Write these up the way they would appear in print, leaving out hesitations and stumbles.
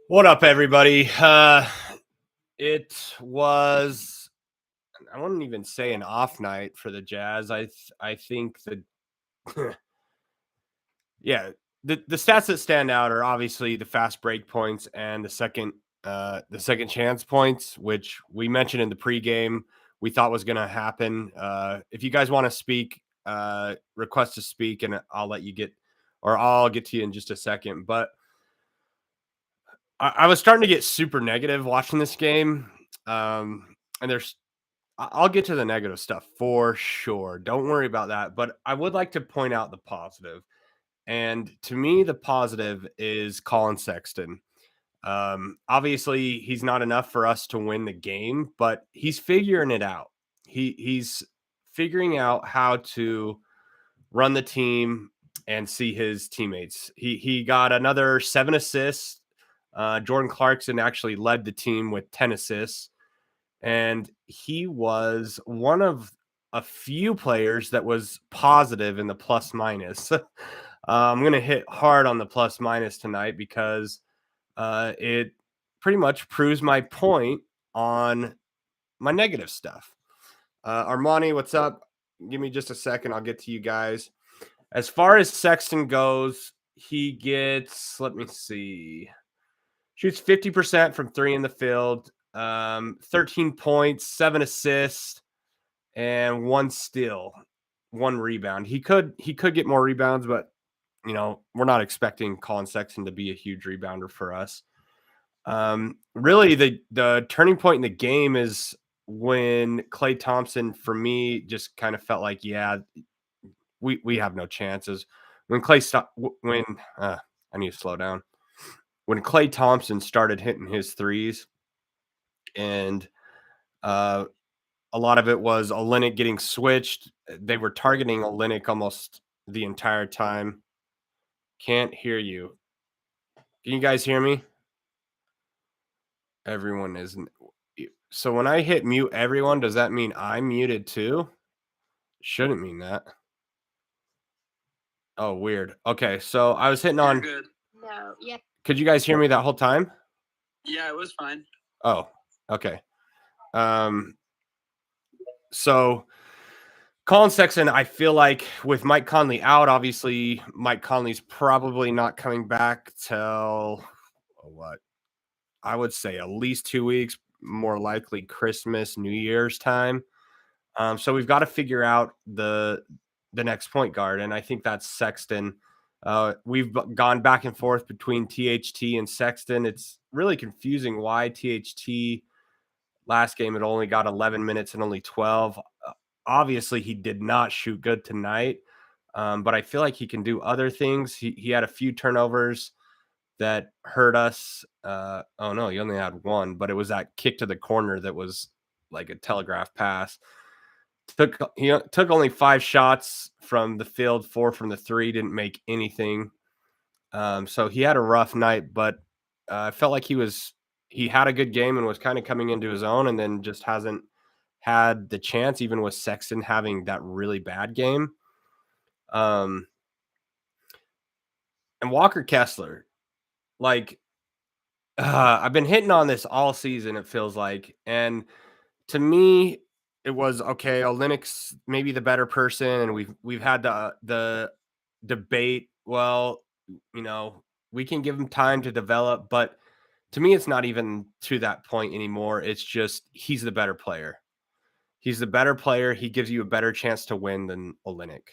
What up, everybody? It was, I wouldn't even say an off night for the Jazz. I think that yeah, the stats that stand out are obviously the fast break points and the second chance points, which we mentioned in the pregame. We thought was going to happen. If you guys want to speak, request to speak, and I'll get to you in just a second. But I was starting to get super negative watching this game. And I'll get to the negative stuff for sure. Don't worry about that. But I would like to point out the positive. And to me, the positive is Colin Sexton. Obviously, he's not enough for us to win the game, but he's figuring it out. He's figuring out how to run the team and see his teammates. He got another 7 assists. Jordan Clarkson actually led the team with 10 assists, and he was one of a few players that was positive in the plus minus. I'm going to hit hard on the plus minus tonight because it pretty much proves my point on my negative stuff. Armani, what's up? Give me just a second. I'll get to you guys. As far as Sexton goes, he gets, let me see, shoots 50% from three in the field, 13 points, 7 assists, and 1 steal, 1 rebound. He could get more rebounds, but we're not expecting Colin Sexton to be a huge rebounder for us. Really, the turning point in the game is when Klay Thompson, for me, just kind of felt like, yeah, we have no chances. When I need to slow down. When Klay Thompson started hitting his threes, and a lot of it was Olynyk getting switched. They were targeting Olynyk almost the entire time. Can't hear you. Can you guys hear me? Everyone isn't. So when I hit mute everyone, does that mean I'm muted too? Shouldn't mean that. Oh, weird. Okay, so I was hitting on. Good. No, yeah. Could you guys hear me that whole time? Yeah, it was fine. Oh, okay. So Colin Sexton, I feel like with Mike Conley out, obviously Mike Conley's probably not coming back till what? I would say at least 2 weeks, more likely Christmas, New Year's time. So we've got to figure out the next point guard, and I think that's Sexton. We've gone back and forth between THT and Sexton. It's really confusing why THT last game had only got 11 minutes and only 12. Obviously, he did not shoot good tonight, but I feel like he can do other things. He had a few turnovers that hurt us. Oh no, he only had one, but it was that kick to the corner that was like a telegraph pass. He took only 5 shots from the field, 4 from the three, didn't make anything. So he had a rough night, but I felt like he had a good game and was kind of coming into his own, and then just hasn't had the chance, even with Sexton having that really bad game. And Walker Kessler, like, I've been hitting on this all season, it feels like. And to me, it was okay. Olynyk's maybe the better person, and we've had the debate. Well, we can give him time to develop, but to me, it's not even to that point anymore. It's just he's the better player. He's the better player. He gives you a better chance to win than Olynyk.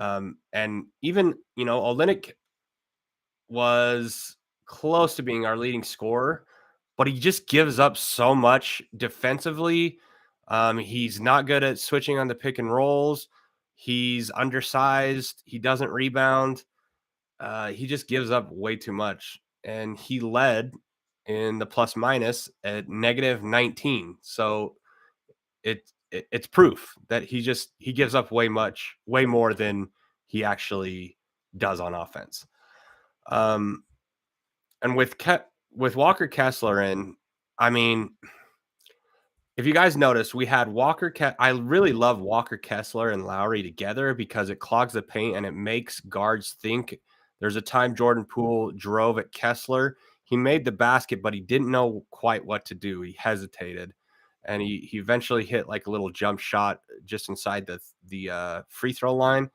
And even Olynyk was close to being our leading scorer, but he just gives up so much defensively. He's not good at switching on the pick and rolls. He's undersized. He doesn't rebound. He just gives up way too much. And he led in the plus minus at -19. So it's proof that he gives up way more than he actually does on offense. And with Walker Kessler in, I mean, if you guys notice, we had I really love Walker Kessler and Lauri together because it clogs the paint and it makes guards think. There's a time Jordan Poole drove at Kessler. He made the basket, but he didn't know quite what to do. He hesitated, and he eventually hit like a little jump shot just inside the free throw line.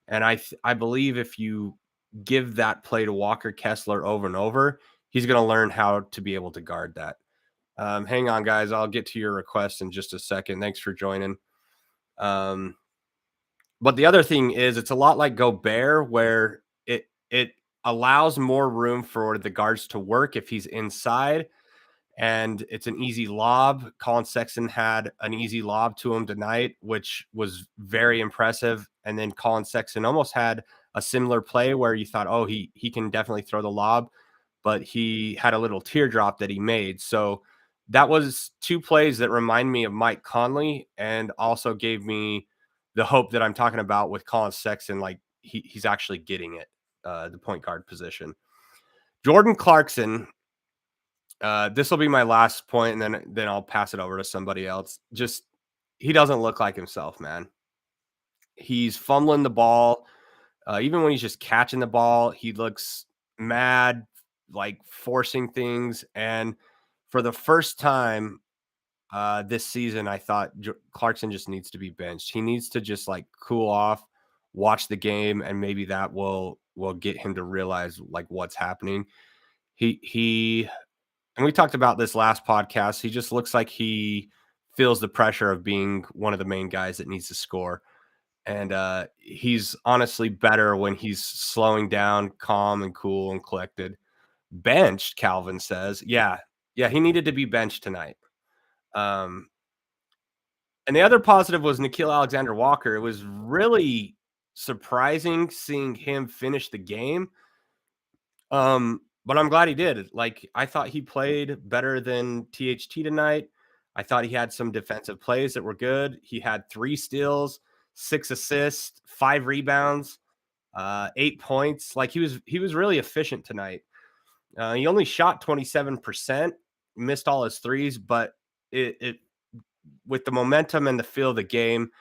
And I believe if you give that play to Walker Kessler over and over, he's going to learn how to be able to guard that. Hang on, guys. I'll get to your request in just a second. Thanks for joining. Um, but the other thing is, it's a lot like Gobert, where it allows more room for the guards to work if he's inside, and it's an easy lob. Colin Sexton had an easy lob to him tonight, which was very impressive. And then Colin Sexton almost had a similar play where you thought, oh, he can definitely throw the lob, but he had a little teardrop that he made. So that was two plays that remind me of Mike Conley and also gave me the hope that I'm talking about with Colin Sexton. Like he's actually getting it, the point guard position. Jordan Clarkson, this will be my last point, and then I'll pass it over to somebody else. Just he doesn't look like himself, man. He's fumbling the ball. Even when he's just catching the ball, he looks mad, like forcing things. And for the first time this season, I thought Clarkson just needs to be benched. He needs to just like cool off, watch the game, and maybe that will get him to realize like what's happening. He and we talked about this last podcast. He just looks like he feels the pressure of being one of the main guys that needs to score. And he's honestly better when he's slowing down, calm and cool and collected. Benched, Calvin says. Yeah. Yeah, he needed to be benched tonight. Um, and the other positive was Nickeil Alexander-Walker. It was really surprising seeing him finish the game. But I'm glad he did. Like, I thought he played better than THT tonight. I thought he had some defensive plays that were good. He had 3 steals, 6 assists, 5 rebounds, 8 points. Like he was really efficient tonight. He only shot 27%, missed all his threes, but it with the momentum and the feel of the game,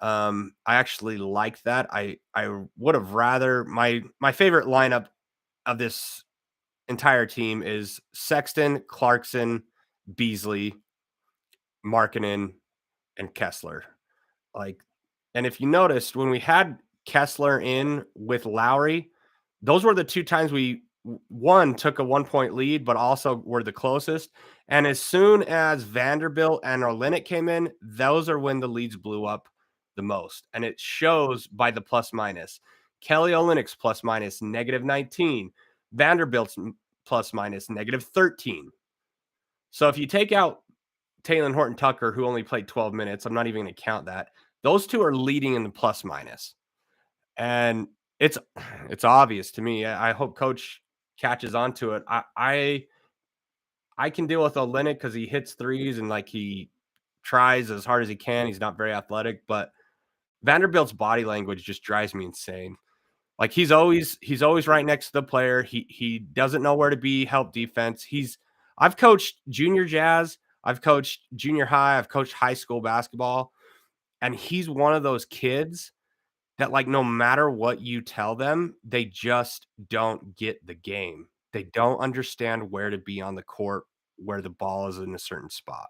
I actually like that. I would have rather my favorite lineup of this entire team is Sexton, Clarkson, Beasley, Markkanen, and Kessler. Like, and if you noticed, when we had Kessler in with Lauri, those were the 2 times we one took a 1-point lead, but also were the closest. And as soon as Vanderbilt and Olynyk came in, those are when the leads blew up the most. And it shows by the plus minus. Kelly Olynyk's plus minus -19, Vanderbilt's plus minus -13. So if you take out Taylor Horton Tucker, who only played 12 minutes, I'm not even going to count that. Those 2 are leading in the plus minus. And it's it's obvious to me. I hope coach catches on to it. I can deal with Olynyk because he hits threes and like he tries as hard as he can. He's not very athletic, but Vanderbilt's body language just drives me insane. Like he's always right next to the player. He doesn't know where to be, help defense. I've coached junior jazz, I've coached junior high, I've coached high school basketball, and he's one of those kids that like no matter what you tell them, they just don't get the game. They don't understand where to be on the court, where the ball is in a certain spot.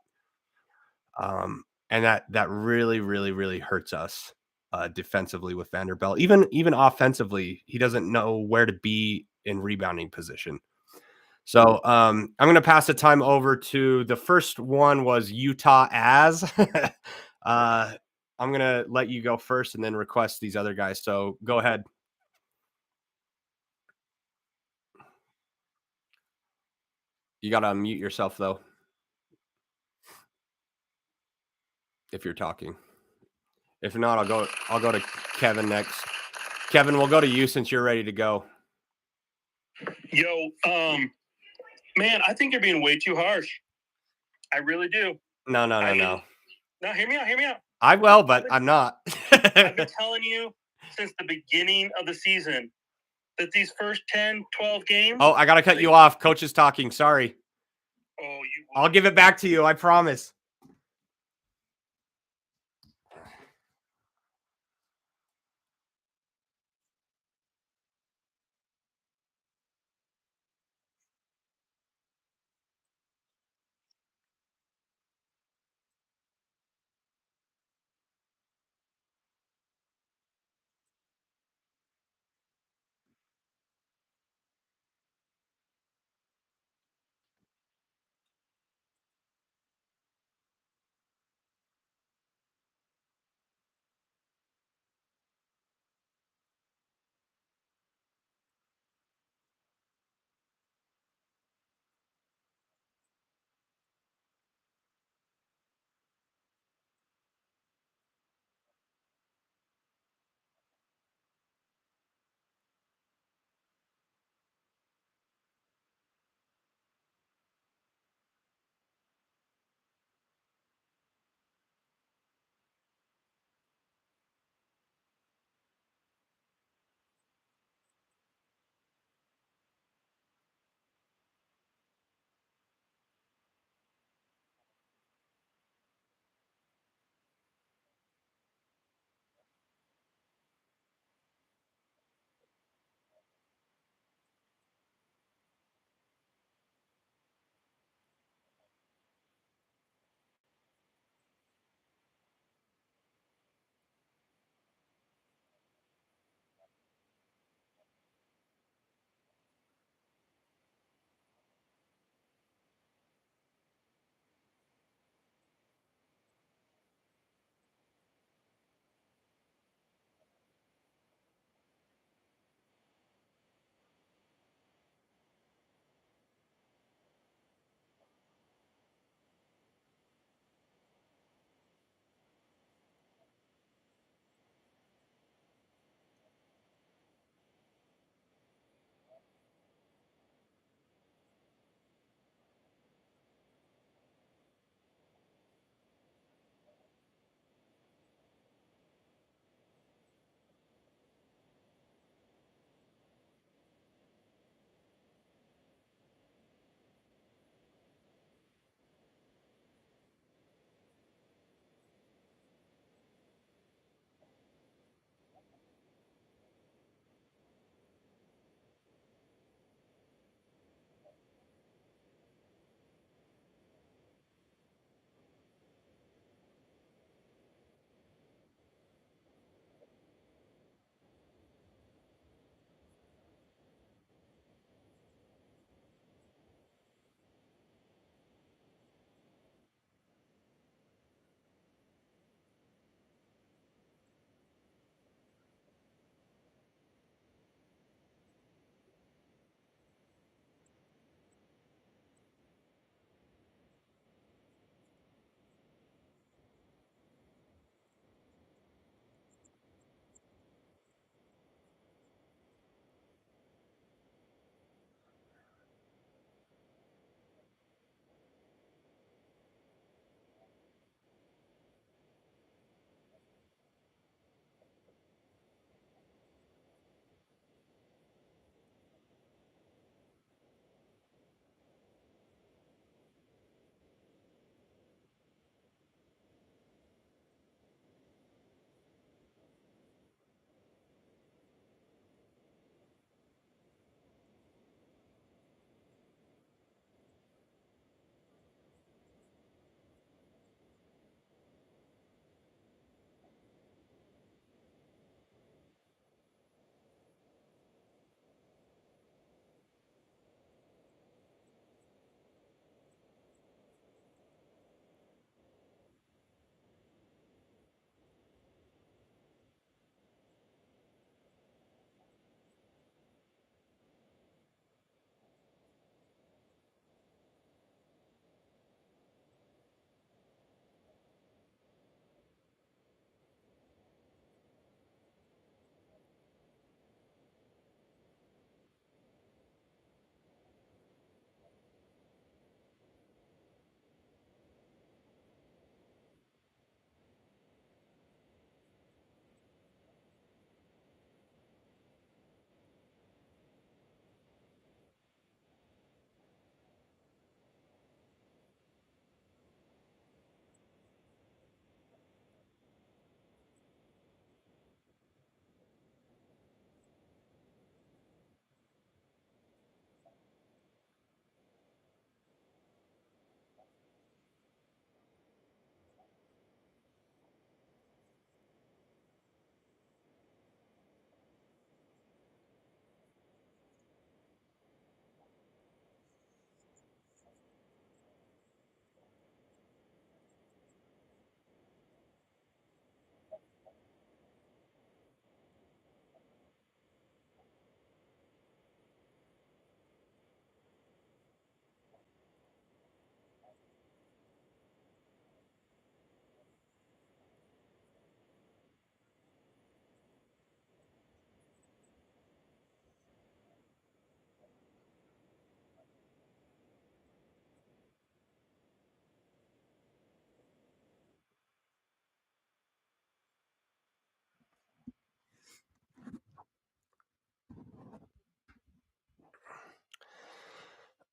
And that really, really, really hurts us defensively with Vanderbilt. Even offensively, he doesn't know where to be in rebounding position. So I'm going to pass the time over to the first one was Utah as. I'm going to let you go first and then request these other guys. So go ahead. You got to unmute yourself though, if you're talking. If not, I'll go to Kevin next. Kevin, we'll go to you since you're ready to go. Yo, man, I think you're being way too harsh. I really do. No. No, hear me out. I will, but I'm not. I've been telling you since the beginning of the season that these first 10, 12 games. Oh, I got to cut you off. Coach is talking. Sorry. Oh, I'll give it back to you. I promise.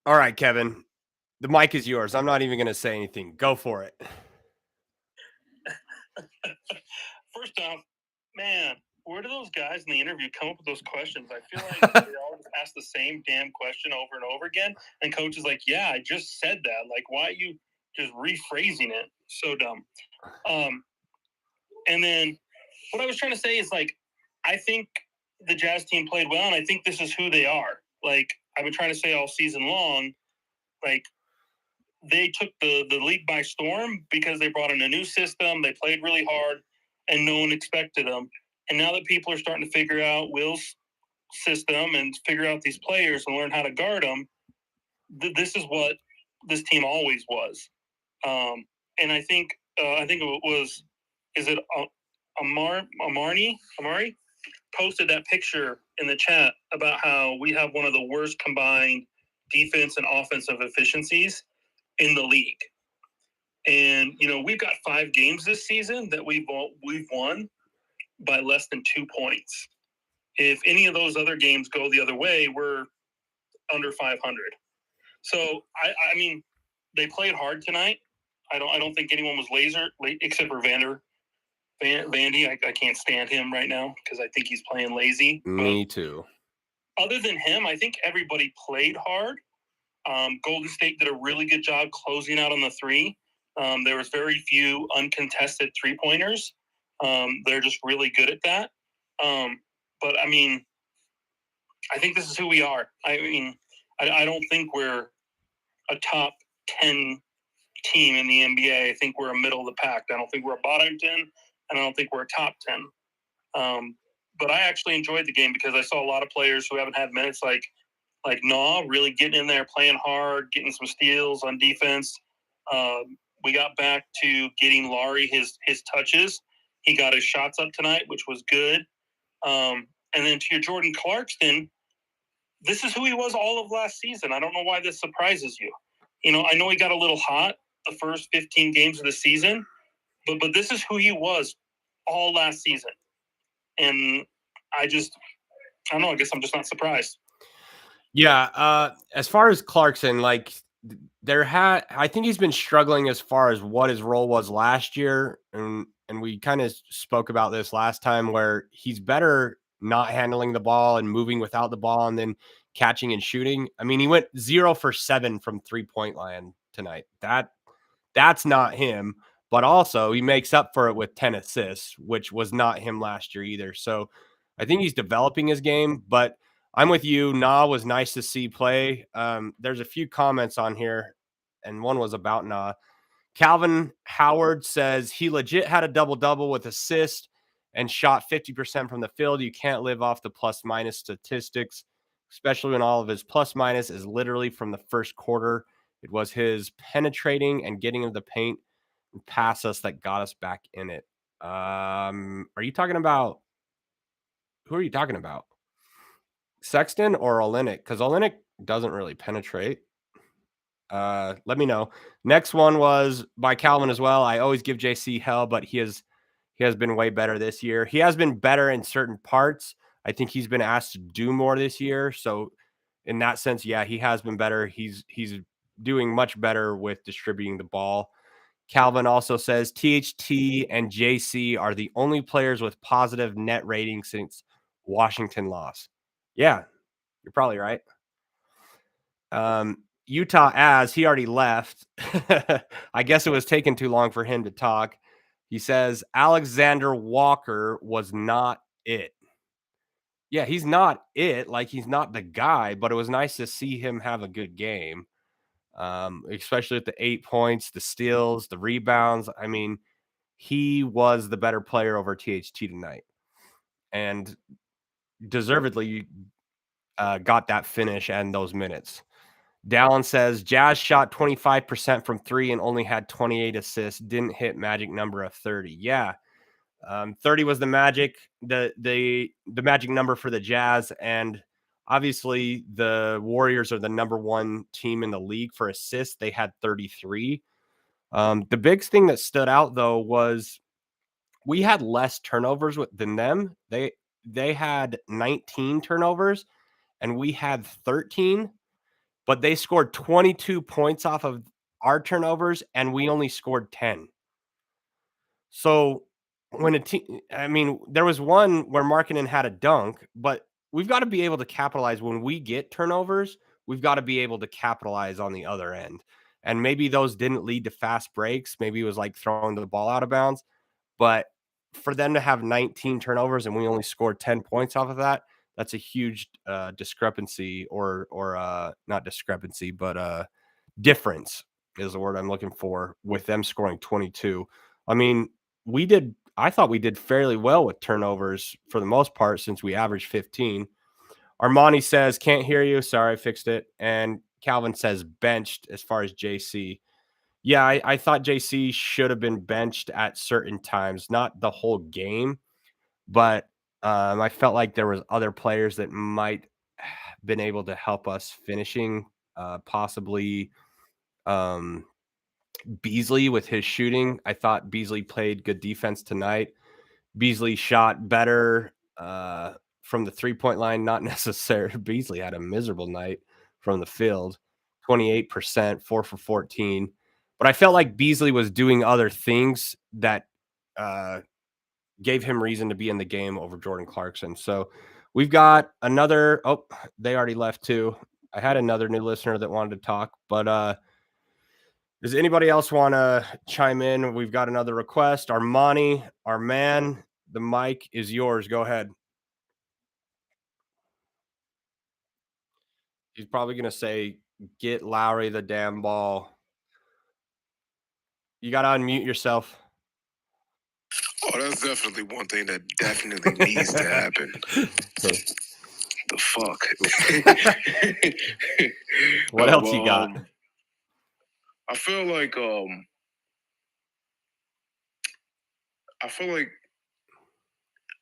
All right, Kevin. The mic is yours. I'm not even going to say anything. Go for it. First off, man, where do those guys in the interview come up with those questions? I feel like they all just ask the same damn question over and over again. And coach is like, yeah, I just said that. Like, why are you just rephrasing it? So dumb. And then what I was trying to say is, like, I think the Jazz team played well, and I think this is who they are. Like, I've been trying to say all season long, like, they took the league by storm because they brought in a new system. They played really hard, and no one expected them. And now that people are starting to figure out Will's system and figure out these players and learn how to guard them, this is what this team always was. And I think it was, is it Amari posted that picture in the chat about how we have one of the worst combined defense and offensive efficiencies in the league. And, you know, we've got 5 games this season that we've won by less than 2 points. If any of those other games go the other way, we're under 500. So, I mean, they played hard tonight. I don't think anyone was late except for Vandy. I can't stand him right now because I think he's playing lazy. Me too. Other than him, I think everybody played hard. Golden State did a really good job closing out on the 3. There was very few uncontested 3-pointers. They're just really good at that. But, I mean, I think this is who we are. I mean, I don't think we're a top 10 team in the NBA. I think we're a middle of the pack. I don't think we're a bottom 10, and I don't think we're a top 10. But I actually enjoyed the game because I saw a lot of players who haven't had minutes like Nah really getting in there, playing hard, getting some steals on defense. We got back to getting Lauri his touches. He got his shots up tonight, which was good. And then to your Jordan Clarkson, this is who he was all of last season. I don't know why this surprises you. You know, I know he got a little hot the first 15 games of the season, but this is who he was all last season. And I don't know, I guess I'm just not surprised. Yeah, as far as Clarkson, like I think he's been struggling as far as what his role was last year, and we kind of spoke about this last time where he's better not handling the ball and moving without the ball and then catching and shooting. I mean, he went 0 for 7 from 3-point line tonight. That's not him, but also he makes up for it with 10 assists, which was not him last year either. So I think he's developing his game, but I'm with you. Nah was nice to see play. There's a few comments on here, and one was about Nah. Calvin Howard says he legit had a double-double with assist and shot 50% from the field. You can't live off the plus-minus statistics, especially when all of his plus-minus is literally from the first quarter. It was his penetrating and getting into the paint and pass us that got us back in it. Are you talking about – who are you talking about? Sexton or Olynyk? Because Olynyk doesn't really penetrate. Let me know. Next one was by Calvin as well. I always give JC hell, but he has been way better this year. He has been better in certain parts. I think he's been asked to do more this year. So in that sense, yeah, he has been better. He's doing much better with distributing the ball. Calvin also says THT and JC are the only players with positive net rating since Washington lost. Yeah, you're probably right. Utah, as he already left. I guess it was taking too long for him to talk. He says Alexander Walker was not it. Yeah, he's not it. Like, he's not the guy, but it was nice to see him have a good game. Especially with the 8 points, the steals, the rebounds. I mean, he was the better player over THT tonight. And deservedly got that finish and those minutes. Dallin says Jazz shot 25% from 3 and only had 28 assists. Didn't hit magic number of 30. Yeah, 30 was the magic magic number for the Jazz, and obviously the Warriors are the number 1 team in the league for assists. They had 33. The big thing that stood out though was we had less turnovers than them. They had 19 turnovers, and we had 13. but they scored 22 points off of our turnovers, and we only scored 10. So when a team, I mean, there was one where Markkanen had a dunk, but we've got to be able to capitalize when we get turnovers. We've got to be able to capitalize on the other end. And maybe those didn't lead to fast breaks. Maybe it was like throwing the ball out of bounds. But for them to have 19 turnovers and we only scored 10 points off of that, that's a huge discrepancy or not discrepancy, but difference is the word I'm looking for with them scoring 22. I mean, I thought we did fairly well with turnovers for the most part since we averaged 15. Armani says, can't hear you. Sorry, I fixed it. And Calvin says benched as far as JC. Yeah, I thought JC should have been benched at certain times, not the whole game, but I felt like there was other players that might been able to help us finishing, possibly Beasley with his shooting. I thought Beasley played good defense tonight. Beasley shot better from the 3-point line, not necessarily. Beasley had a miserable night from the field, 28%, 4 for 14. But I felt like Beasley was doing other things that gave him reason to be in the game over Jordan Clarkson. So we've got another. Oh, they already left too. I had another new listener that wanted to talk, but does anybody else want to chime in? We've got another request. Armani, our man, the mic is yours. Go ahead. He's probably going to say, get Lauri the damn ball. You got to unmute yourself. Oh, that's definitely one thing that definitely needs to happen. The fuck? What else you got? I feel like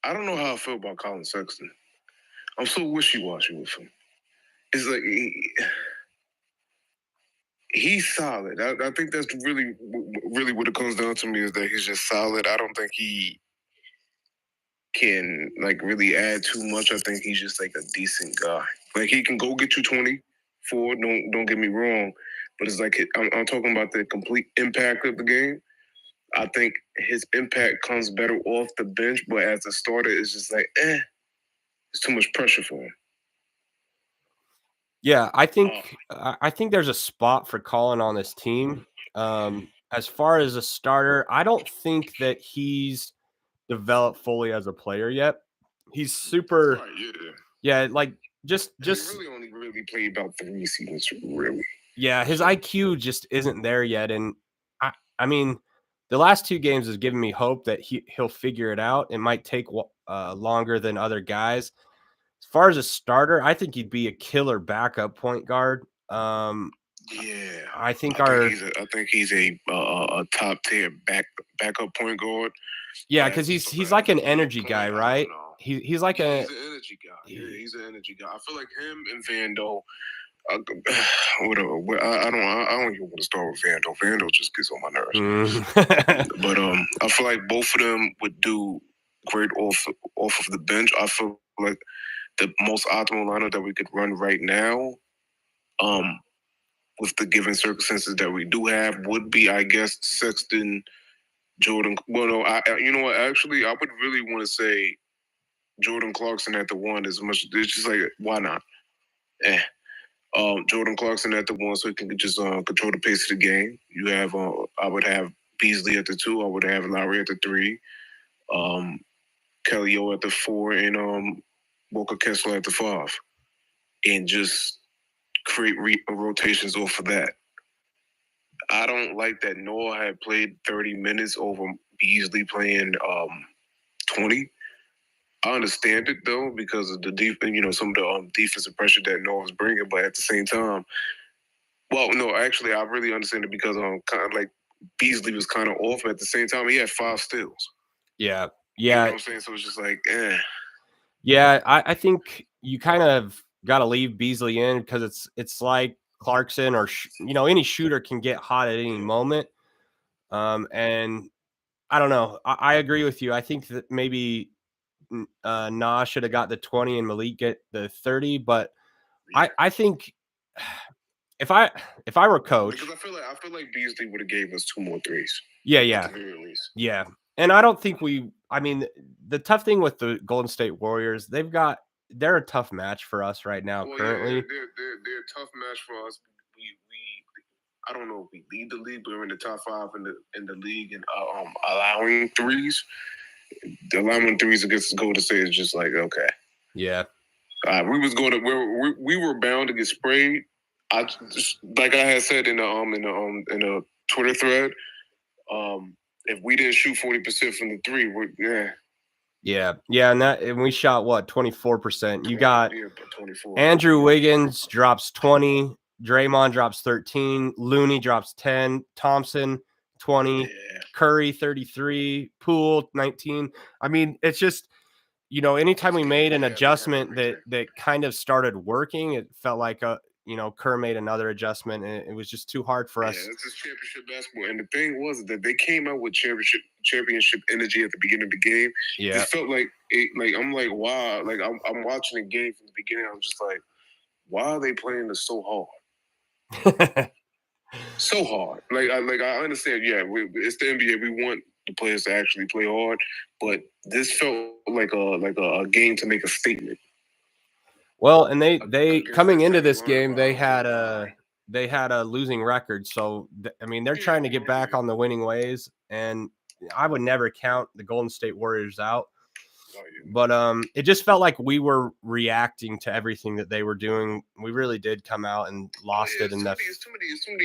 I don't know how I feel about Colin Sexton. I'm so wishy-washy with him. It's like he's solid. I think that's really what it comes down to me is that he's just solid. I don't think he can like really add too much. I think he's just like a decent guy. Like he can go get you 24. Don't get me wrong, but it's like I'm talking about the complete impact of the game. I think his impact comes better off the bench, but as a starter, it's just like it's too much pressure for him. Yeah, I think there's a spot for Colin on this team. As far as a starter, I don't think that he's developed fully as a player yet. He's super, Right, yeah, like just he really only played about 3 seasons, really. Yeah, his IQ just isn't there yet, and I mean, the last 2 games has given me hope that he'll figure it out. It might take longer than other guys. As far as a starter, I think he'd be a killer backup point guard. Yeah, I think he's a top tier backup point guard. Yeah, because he's like an energy guy, right? He's like he's an energy guy. Yeah, he's an energy guy. I feel like him and Vando. Whatever. I don't even want to start with Vando. Vando just gets on my nerves. But I feel like both of them would do great off of the bench. I feel like the most optimal lineup that we could run right now, with the given circumstances that we do have, would be, I guess, Sexton, Jordan. Well, no, you know what? Actually, I would really want to say Jordan Clarkson at the 1 as much. It's just like, why not? Jordan Clarkson at the 1, so he can just control the pace of the game. You have, I would have Beasley at the 2. I would have Lauri at the 3. Kelly O at the 4, and Walker Kessler at the 5, and just create rotations off of that. I don't like that Noah had played 30 minutes over Beasley playing 20. I understand it though because of the some of the defensive pressure that Noah was bringing, but at the same time, well, no, actually, I really understand it because kind of like Beasley was kind of off, but at the same time, he had 5 steals. Yeah. You know what I'm saying? So it's just like, Yeah, I think you kind of got to leave Beasley in because it's like Clarkson or any shooter can get hot at any moment. And I don't know. I agree with you. I think that maybe Nah should have got the 20 and Malik get the 30, but I think if I were coach, because I feel like Beasley would have gave us 2 more threes. yeah, At the very least. yeah. And I don't think I mean, the tough thing with the Golden State Warriors, they're a tough match for us right now. Well, currently, yeah, they're a tough match for us. We I don't know if we lead the league, but we're in the top 5 in the league and allowing threes. Allowing threes against Golden State is just like okay. yeah. We were bound to get sprayed. I just like I had said in the Twitter thread. If we didn't shoot 40% from the 3, And we shot what 24%. You got 24. Andrew Wiggins drops 20, Draymond drops 13, Looney drops 10, Thompson 20, Curry 33, Poole 19. I mean, it's just anytime we made an adjustment that kind of started working, it felt like Kerr made another adjustment, and it was just too hard for us. Yeah, it's just championship basketball. And the thing was that they came out with championship energy at the beginning of the game. Yeah. It felt like I'm like, wow. Like I'm watching the game from the beginning. I'm just like, why are they playing this so hard? So hard. Like I understand. Yeah, it's the NBA. We want the players to actually play hard, but this felt like a game to make a statement. Well, and they coming into this game, they had a losing record. So I mean, they're trying to get back on the winning ways, and I would never count the Golden State Warriors out. But it just felt like we were reacting to everything that they were doing. We really did come out and lost it in that. It's too many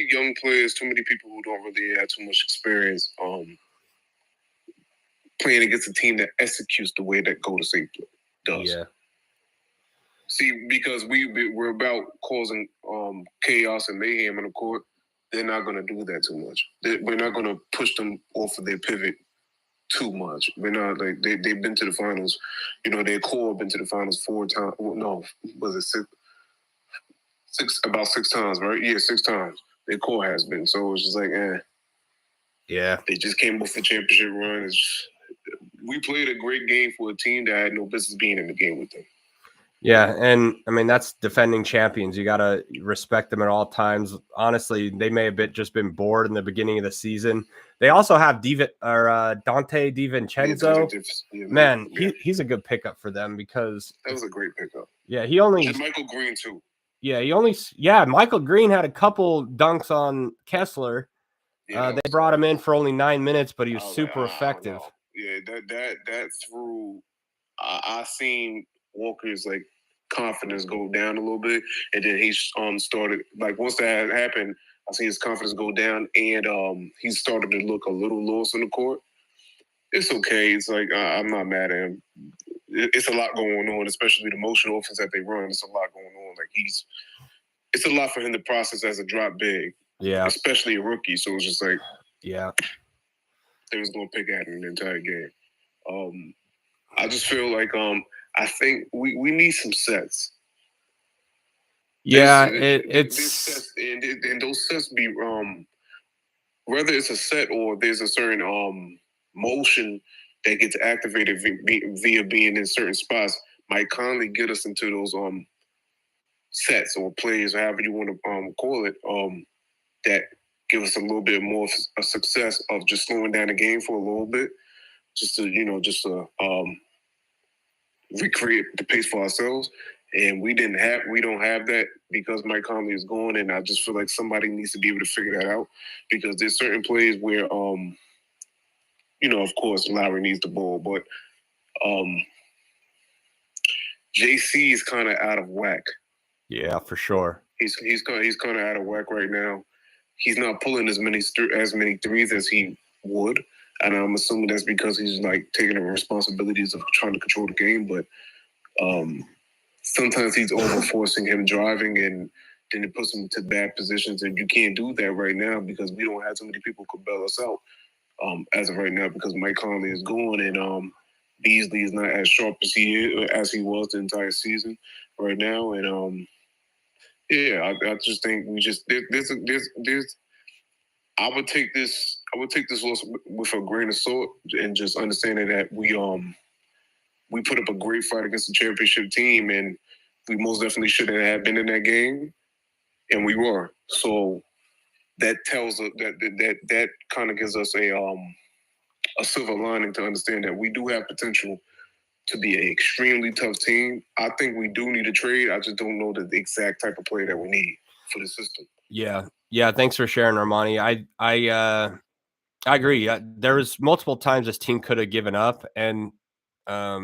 young players, too many people who don't really have too much experience playing against a team that executes the way that Golden State does. Yeah. See, because we're about causing chaos and mayhem on the court, they're not going to do that too much. We're not going to push them off of their pivot too much. We're not like they've been to the finals. Their core have been to the finals 4 times. Well, no, was it about 6 times, right? Yeah, 6 times. Their core has been. So it's just like, yeah. They just came off the championship run. We played a great game for a team that had no business being in the game with them. Yeah, and I mean that's defending champions. You got to respect them at all times. Honestly, they may have just been bored in the beginning of the season. They also have Dante DiVincenzo. Man, he's a good pickup for them because that was a great pickup. Yeah, and Michael Green too. Yeah, Michael Green had a couple dunks on Kessler. Yeah, they brought him in for only 9 minutes, but he was super effective. Yeah, that threw. I seen Walker's confidence go down a little bit, and then he started once that happened, I see his confidence go down, and he started to look a little lost on the court. It's okay. It's like I'm not mad at him. It's a lot going on, especially the motion offense that they run. It's a lot going on. It's a lot for him to process as a drop big. Yeah, especially a rookie. So it's just like, yeah, they was gonna pick at him the entire game. I just feel like I think we need some sets. Yeah, it's sets, and those sets be whether it's a set or there's a certain motion that gets activated via being in certain spots might kindly get us into those sets or plays, however you want to call it, that give us a little bit more a success of just slowing down the game for a little bit, just to recreate the pace for ourselves. And we don't have that because Mike Conley is gone, and I just feel like somebody needs to be able to figure that out because there's certain plays where of course Lauri needs the ball, but JC is kind of out of whack. Yeah, for sure. He's kind of out of whack right now. He's not pulling as many threes as he would, and I'm assuming that's because he's taking the responsibilities of trying to control the game. But sometimes he's overforcing him driving, and then it puts him into bad positions. And you can't do that right now because we don't have so many people who could bail us out as of right now because Mike Conley is gone and Beasley is not as sharp as he was the entire season right now. And yeah, I just think there's. I would take this loss with a grain of salt and just understanding that we put up a great fight against the championship team and we most definitely should have been in that game, and we were. So that tells us that kind of gives us a silver lining to understand that we do have potential to be an extremely tough team. I think we do need a trade. I just don't know the exact type of player that we need for the system. Yeah. Thanks for sharing, Armani. I agree. There was multiple times this team could have given up, and I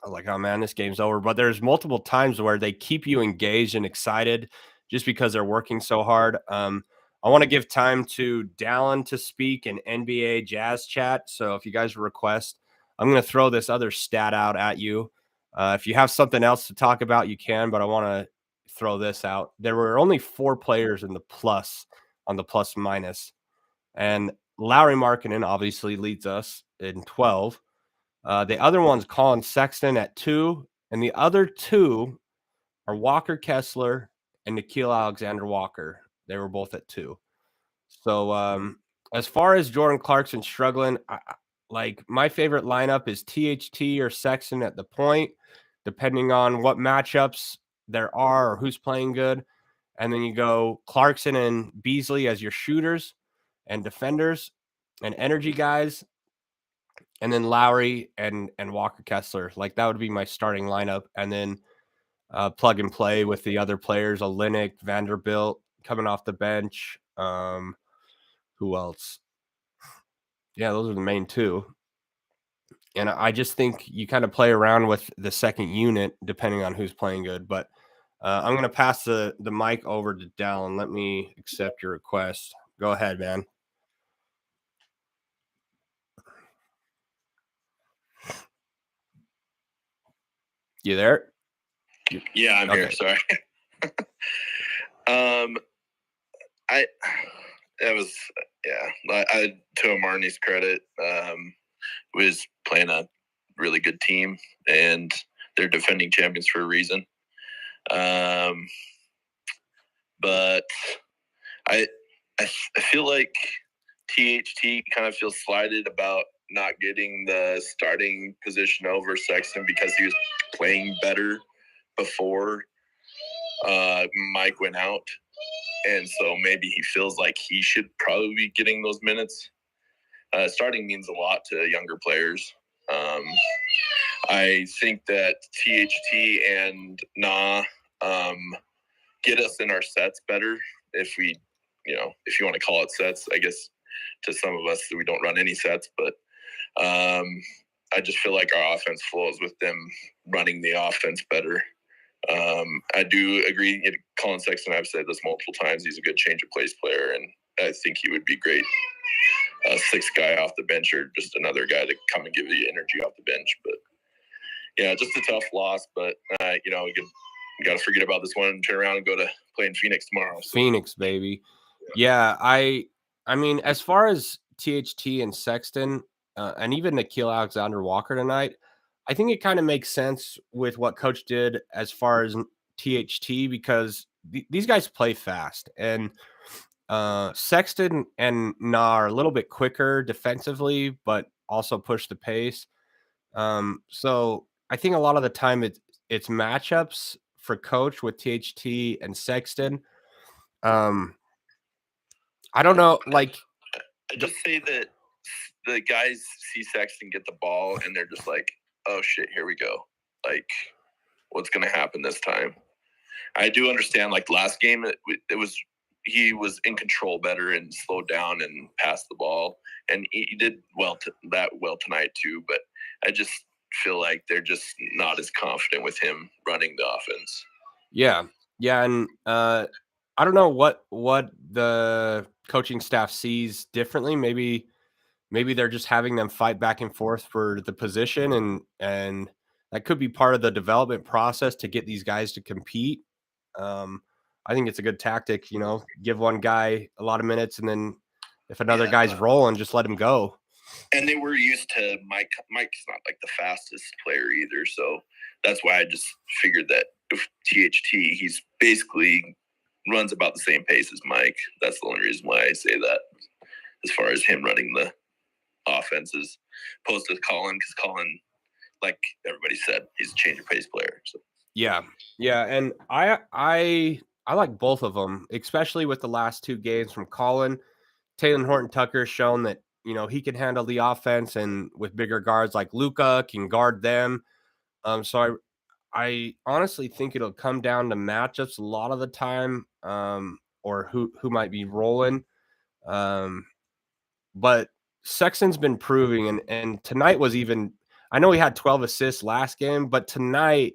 was like, "Oh man, this game's over." But there's multiple times where they keep you engaged and excited just because they're working so hard. I want to give time to Dallin to speak in NBA Jazz chat. So if you guys request, I'm going to throw this other stat out at you. If you have something else to talk about, you can. But I want to throw this out. There were only 4 players in the plus on the plus minus, and Lauri Markkanen obviously leads us in 12. The other one's Colin Sexton at 2, and the other 2 are Walker Kessler and Nikhil Alexander-Walker. They were both at 2. So, as far as Jordan Clarkson struggling, like my favorite lineup is THT or Sexton at the point, depending on what matchups there are or who's playing good. And then you go Clarkson and Beasley as your shooters and defenders and energy guys, and then Lowry and Walker Kessler. Like that would be my starting lineup, and then plug and play with the other players: Olynyk, Vanderbilt coming off the bench. Who else? Yeah, those are the main 2. And I just think you kind of play around with the second unit depending on who's playing good. But I'm going to pass the mic over to Dallin. Let me accept your request. Go ahead, man. You there? Yeah, I'm here. Sorry. I to Amarne's credit, was playing a really good team, and they're defending champions for a reason. But I feel like THT kind of feels slighted about not getting the starting position over Sexton because he was playing better before Mike went out. And so maybe he feels like he should probably be getting those minutes. Starting means a lot to younger players. I think that THT and Na get us in our sets better if we, if you want to call it sets. I guess to some of us we don't run any sets, but I just feel like our offense flows with them running the offense better. I do agree. Colin Sexton, I've said this multiple times, he's a good change of place player, and I think he would be great. A 6th guy off the bench or just another guy to come and give you energy off the bench. But yeah, just a tough loss. But you got to forget about this one and turn around and go to play in Phoenix tomorrow. So. Phoenix, baby. Yeah, I mean, as far as THT and Sexton, and even Nikhil Alexander-Walker tonight, I think it kind of makes sense with what Coach did as far as THT because these guys play fast, and Sexton and Na are a little bit quicker defensively, but also push the pace. So I think a lot of the time it's matchups for Coach with THT and Sexton. I don't know, like I just say that the guys see Sexton get the ball and they're just like, oh shit, here we go. Like, what's going to happen this time? I do understand, like last game, he was in control better and slowed down and passed the ball. And he did well tonight too. But I just feel like they're just not as confident with him running the offense. Yeah. And I don't know what the coaching staff sees differently. Maybe they're just having them fight back and forth for the position, and that could be part of the development process to get these guys to compete. I think it's a good tactic, give one guy a lot of minutes, and then if another guy's rolling, just let him go. And they were used to Mike. Mike's not like the fastest player either, so that's why I just figured that if THT, he's basically runs about the same pace as Mike. That's the only reason why I say that, as far as him running the offenses, opposed to Colin, because Colin, like everybody said, he's a change of pace player. So yeah, and I I like both of them, especially with the last 2 games from Colin. Taylor Horton-Tucker has shown that, he can handle the offense, and with bigger guards like Luka can guard them. So I honestly think it'll come down to matchups a lot of the time, or who might be rolling. But Sexton's been proving, and tonight was even. I know he had 12 assists last game, but tonight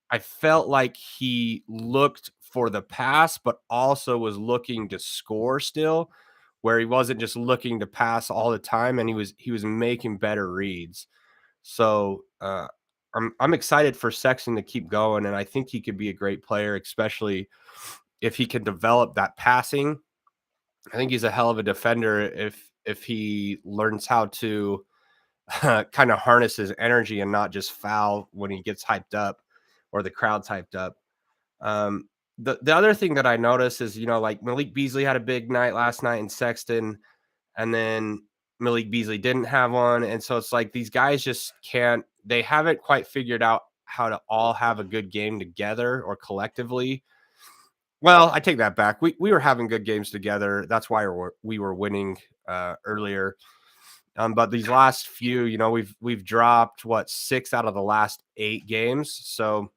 I felt like he looked for the pass, but also was looking to score still, where he wasn't just looking to pass all the time, and he was making better reads. So I'm excited for Sexton to keep going, and I think he could be a great player, especially if he can develop that passing. I think he's a hell of a defender if he learns how to kind of harness his energy and not just foul when he gets hyped up or the crowd's hyped up. Um, the other thing that I noticed is, like Malik Beasley had a big night last night in Sexton, and then Malik Beasley didn't have one. And so it's like these guys just they haven't quite figured out how to all have a good game together or collectively. Well, I take that back. We were having good games together. That's why we were winning earlier. But these last few, we've dropped 6 out of the last 8 games. So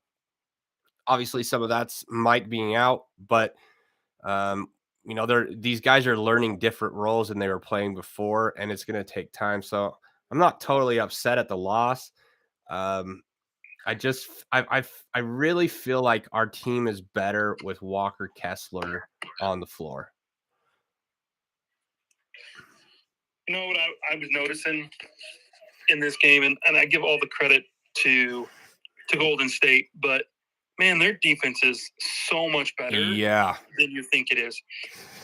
obviously some of that's Mike being out, but these guys are learning different roles than they were playing before, and it's going to take time. So I'm not totally upset at the loss. I really feel like our team is better with Walker Kessler on the floor. You know what I was noticing in this game, and I give all the credit to Golden State, but man, their defense is so much better than you think it is.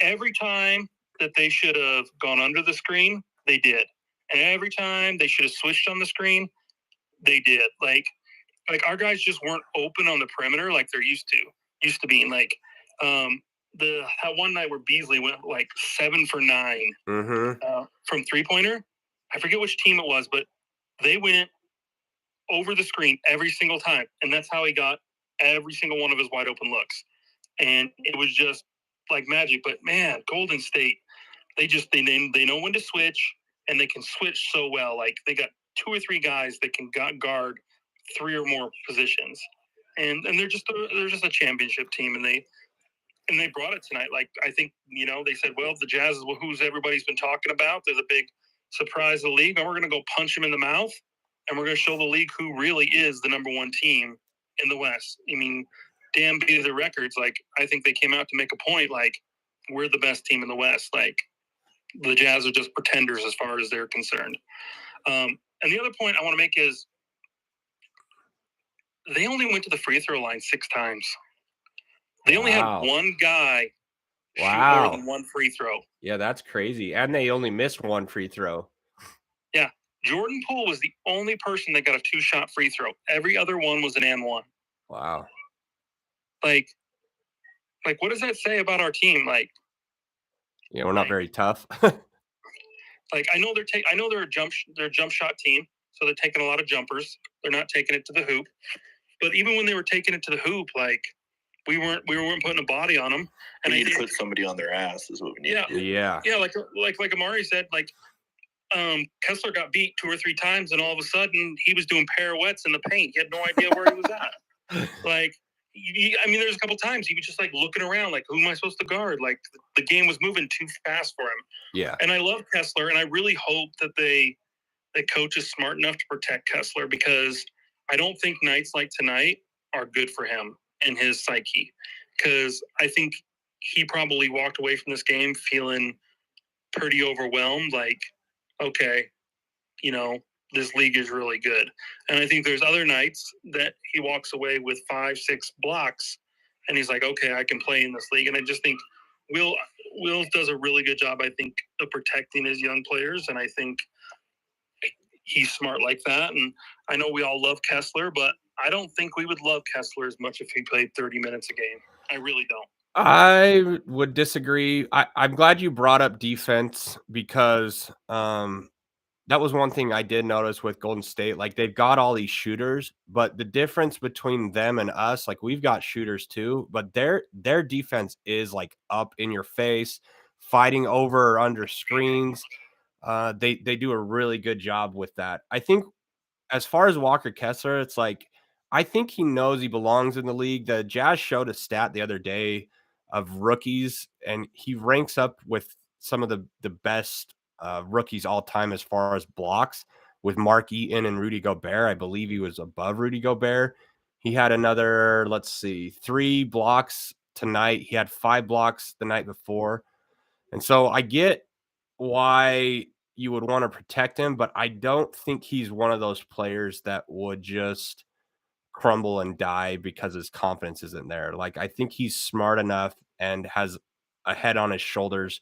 Every time that they should have gone under the screen, they did. And every time they should have switched on the screen, they did. Like our guys just weren't open on the perimeter like they're used to being. Like that one night where Beasley went 7 for 9 from 3-pointer. I forget which team it was, but they went over the screen every single time, and that's how he got every single one of his wide open looks. And it was just like magic. But man, Golden State, they know when to switch, and they can switch so well. Like they got 2 or 3 guys that can guard 3 or more positions, and they're just a championship team, and they brought it tonight. Like I think they said, well, the Jazz is who's everybody's been talking about. They're the big surprise of the league, and we're going to go punch them in the mouth, and we're going to show the league who really is the number 1 team in the West. I mean, damn be the records. Like I think they came out to make a point. Like we're the best team in the West. Like the Jazz are just pretenders as far as they're concerned. And the other point I want to make is they only went to the free throw line 6 times. They only had one guy shoot more than 1 free throw. Yeah, that's crazy. And they only missed 1 free throw. Yeah. Jordan Poole was the only person that got a 2-shot free throw. Every other one was an and 1. Wow. Like what does that say about our team? Yeah, we're not very tough. I know they're a jump shot team, so they're taking a lot of jumpers. They're not taking it to the hoop. But even when they were taking it to the hoop, we weren't putting a body on them. And we need to put somebody on their ass is what we need. Yeah. Yeah, like Amari said, Kessler got beat 2 or 3 times, and all of a sudden he was doing pirouettes in the paint. He had no idea where he was at. There's a couple times he was just looking around, who am I supposed to guard? The game was moving too fast for him. Yeah. And I love Kessler, and I really hope that the coach is smart enough to protect Kessler, because I don't think nights like tonight are good for him and his psyche. Because I think he probably walked away from this game feeling pretty overwhelmed. Okay, this league is really good. And I think there's other nights that he walks away with 5-6 blocks, and he's like, okay, I can play in this league. And I just think Will does a really good job, I think, of protecting his young players. And I think he's smart like that. And I know we all love Kessler, but I don't think we would love Kessler as much if he played 30 minutes a game. I really don't. I would disagree. I'm glad you brought up defense, because that was one thing I did notice with Golden State. Like, they've got all these shooters, but the difference between them and us, like, we've got shooters too, but their defense is, like, up in your face, fighting over or under screens. They do a really good job with that. I think as far as Walker Kessler, it's like I think he knows he belongs in the league. The Jazz showed a stat the other day of rookies, and he ranks up with some of the best rookies all time as far as blocks with Mark Eaton and Rudy Gobert. I believe he was above Rudy Gobert. He had another, let's see, 3 blocks tonight. He had 5 blocks the night before. And so I get why you would want to protect him, but I don't think he's one of those players that would just crumble and die because his confidence isn't there. Like, I think he's smart enough and has a head on his shoulders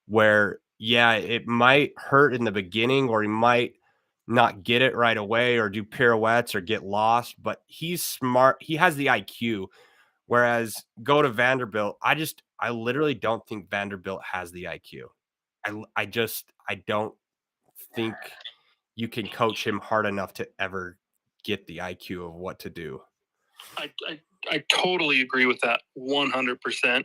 where, yeah, it might hurt in the beginning or he might not get it right away or do pirouettes or get lost, but he's smart. He has the IQ. Whereas go to Vanderbilt, I literally don't think Vanderbilt has the IQ. I don't think you can coach him hard enough to ever get the IQ of what to do. I totally agree with that 100%.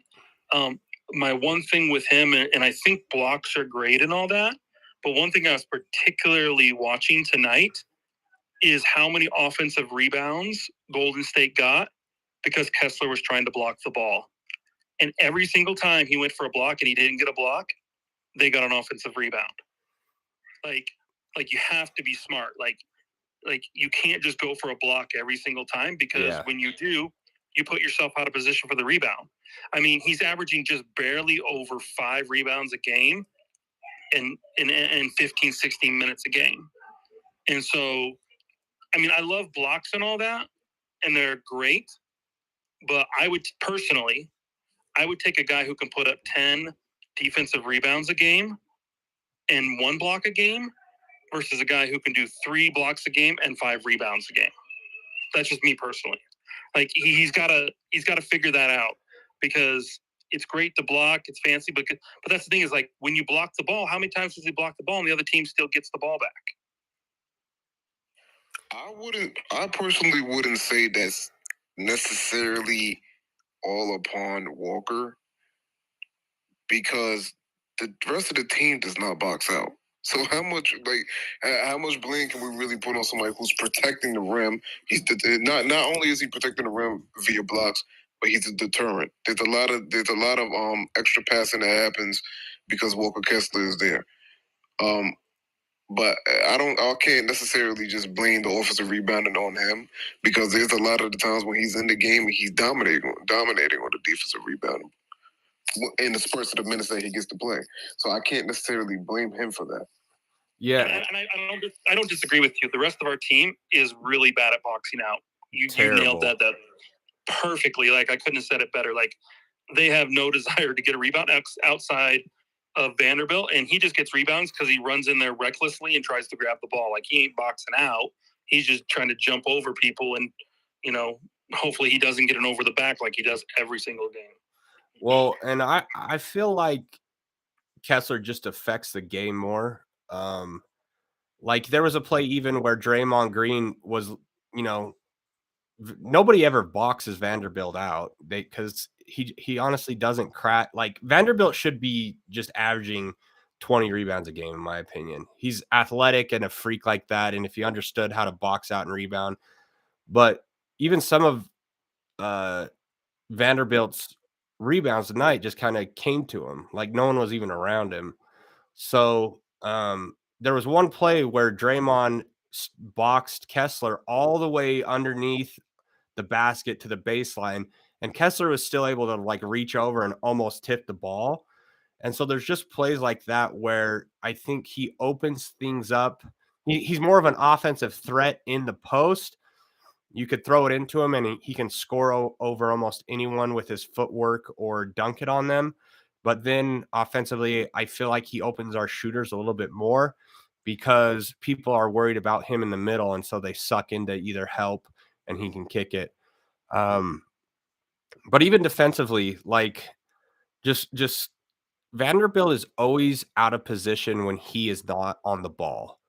My one thing with him, and I think blocks are great and all that, but one thing I was particularly watching tonight is how many offensive rebounds Golden State got because Kessler was trying to block the ball. And every single time he went for a block and he didn't get a block, they got an offensive rebound. Like you have to be smart. Like you can't just go for a block every single time because when you do, you put yourself out of position for the rebound. I mean, he's averaging just barely over 5 rebounds a game in 15, 16 minutes a game. And so, I mean, I love blocks and all that, and they're great. But I would take a guy who can put up 10 defensive rebounds a game and 1 block a game versus a guy who can do 3 blocks a game and 5 rebounds a game. That's just me personally. Like he's got to figure that out because it's great to block, it's fancy, but that's the thing is like when you block the ball, how many times does he block the ball and the other team still gets the ball back? I personally wouldn't say that's necessarily all upon Walker because the rest of the team does not box out. So how much blame can we really put on somebody who's protecting the rim? He's not only is he protecting the rim via blocks, but he's a deterrent. There's a lot of extra passing that happens because Walker Kessler is there. But I can't necessarily just blame the offensive rebounding on him because there's a lot of the times when he's in the game and he's dominating on the defensive rebounding in the spurts of the minutes that he gets to play. So I can't necessarily blame him for that. Yeah, and I don't disagree with you. The rest of our team is really bad at boxing out. You nailed that perfectly. Like I couldn't have said it better. Like they have no desire to get a rebound outside of Vanderbilt, and he just gets rebounds because he runs in there recklessly and tries to grab the ball. Like he ain't boxing out. He's just trying to jump over people, and hopefully he doesn't get an over the back like he does every single game. Well, and I feel like Kessler just affects the game more. Like there was a play even where Draymond Green was, nobody ever boxes Vanderbilt out because he honestly doesn't crack. Like Vanderbilt should be just averaging 20 rebounds a game, in my opinion. He's athletic and a freak like that, and if he understood how to box out and rebound, but even some of Vanderbilt's rebounds tonight just kind of came to him, like no one was even around him. So there was one play where Draymond boxed Kessler all the way underneath the basket to the baseline, and Kessler was still able to like reach over and almost tip the ball. And so there's just plays like that where I think he opens things up. He's more of an offensive threat in the post. You could throw it into him and he can score over almost anyone with his footwork or dunk it on them. But then offensively, I feel like he opens our shooters a little bit more because people are worried about him in the middle. And so they suck into either help and he can kick it. But even defensively, like just Vanderbilt is always out of position when he is not on the ball.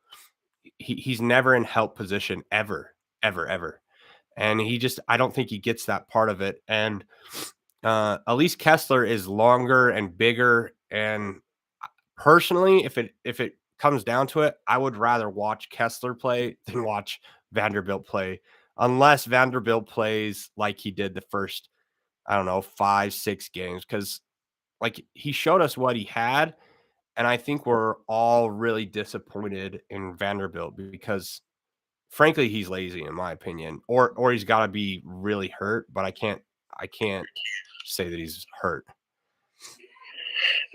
he's never in help position ever, ever, ever. And I don't think he gets that part of it. And at least Kessler is longer and bigger. And personally, if it comes down to it, I would rather watch Kessler play than watch Vanderbilt play, unless Vanderbilt plays like he did the first, I don't know, 5, 6 games. Because like he showed us what he had, and I think we're all really disappointed in Vanderbilt because frankly, he's lazy in my opinion, or he's got to be really hurt. But I can't say that he's hurt.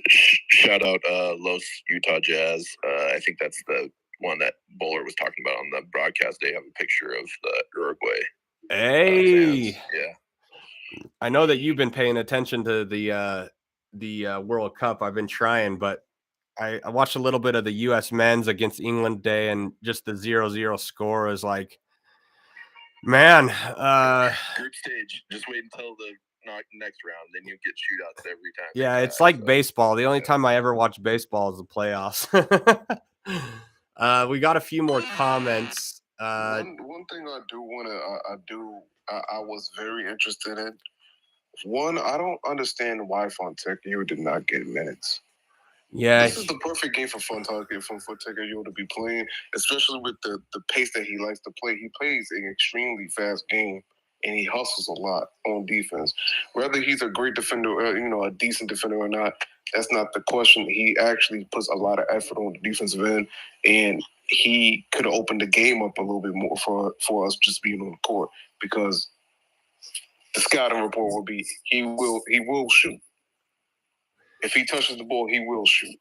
Shout out Los Utah Jazz. I think that's the one that Bowler was talking about on the broadcast. They have a picture of the Uruguay. Hey, Yeah. I know that you've been paying attention to the World Cup. I've been trying, but I watched a little bit of the U.S. men's against England day, and just the 0-0 score is like, man. Group stage. Just wait until the next round, then you get shootouts every time. Yeah, it's like baseball. The only time I ever watch baseball is the playoffs. We got a few more comments. One thing I do want to, I was very interested in. One, I don't understand why Fontecchio did not get minutes. Yeah, this is the perfect game for Fontecchio to be playing, especially with the pace that he likes to play. He plays an extremely fast game, and he hustles a lot on defense. Whether he's a great defender, a decent defender or not, that's not the question. He actually puts a lot of effort on the defensive end, and he could have opened the game up a little bit more for us just being on the court, because the scouting report will be he will shoot. If he touches the ball, he will shoot.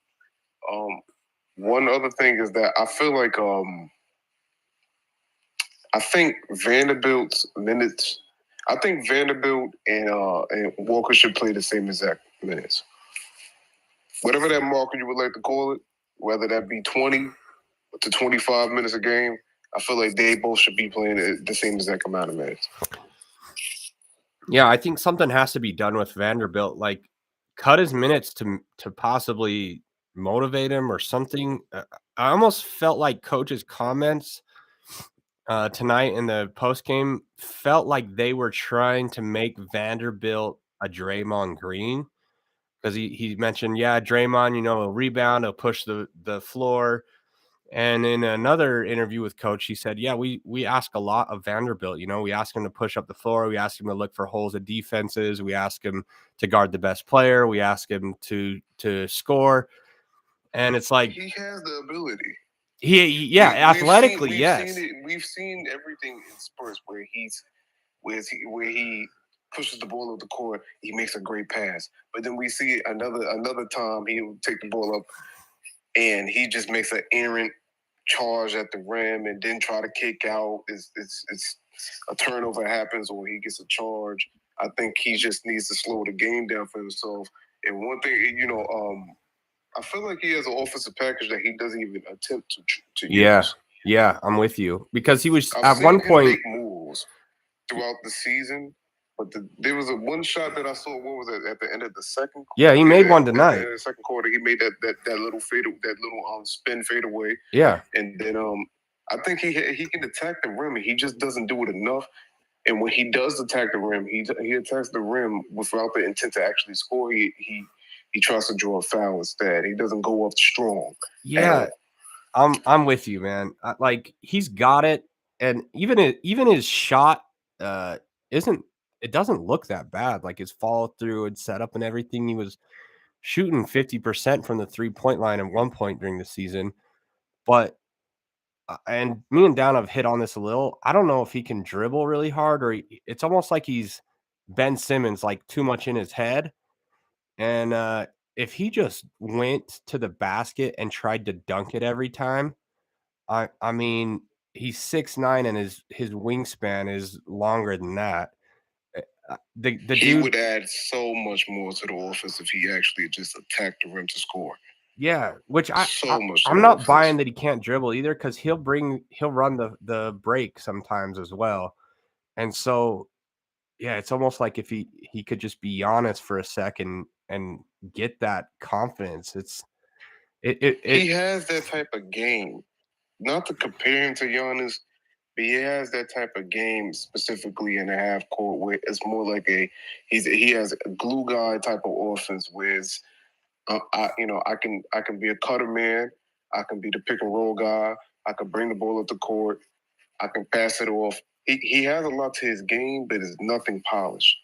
One other thing is that I feel like I think Vanderbilt's minutes. I think Vanderbilt and Walker should play the same exact minutes. Whatever that marker you would like to call it, whether that be 20 to 25 minutes a game, I feel like they both should be playing the same exact amount of minutes. Yeah, I think something has to be done with Vanderbilt. Like, cut his minutes to possibly motivate him or something. I almost felt like coach's comments tonight in the post game felt like they were trying to make Vanderbilt a Draymond Green, because he mentioned, yeah, Draymond, he'll rebound, he'll push the floor. And in another interview with coach, he said, yeah, we ask a lot of Vanderbilt. We ask him to push up the floor. We ask him to look for holes in defenses. We ask him to guard the best player. We ask him to score. And it's like, he has the ability. Athletically, yes. We've seen everything in Spurs where he pushes the ball up the court. He makes a great pass. But then we see another time he'll take the ball up and he just makes an errant charge at the rim and then try to kick out. It's a turnover happens or he gets a charge. I think he just needs to slow the game down for himself. And one thing, I feel like he has an offensive package that he doesn't even attempt to use. Yeah, I'm with you, because he was at one point make moves throughout the season. But there was one shot that I saw. What was it at the end of the second quarter? Yeah, he made one tonight. At the end of the second quarter, he made that little spin fadeaway. Yeah, and then I think he can attack the rim, and he just doesn't do it enough. And when he does attack the rim, he attacks the rim without the intent to actually score. He tries to draw a foul instead. He doesn't go up strong. Yeah, I'm with you, man. Like, he's got it, and even his shot doesn't look that bad. Like, his follow through and setup and everything. He was shooting 50% from the 3-point line at one point during the season. But and me and Down have hit on this a little. I don't know if he can dribble really hard, or it's almost like he's Ben Simmons, like too much in his head. And if he just went to the basket and tried to dunk it every time, I mean, he's 6'9" and his wingspan is longer than that. The he dude would add so much more to the offense if he actually just attacked the rim to score. Yeah, which I'm not buying that he can't dribble either, because he'll run the break sometimes as well. And so, yeah, it's almost like if he could just be honest for a second and get that confidence. He has that type of game, not to compare him to Giannis, but he has that type of game specifically in the half court where it's more like he has a glue guy type of offense where it's, I can be a cutter man, I can be the pick and roll guy, I can bring the ball up the court, I can pass it off. He has a lot to his game, but it's nothing polished.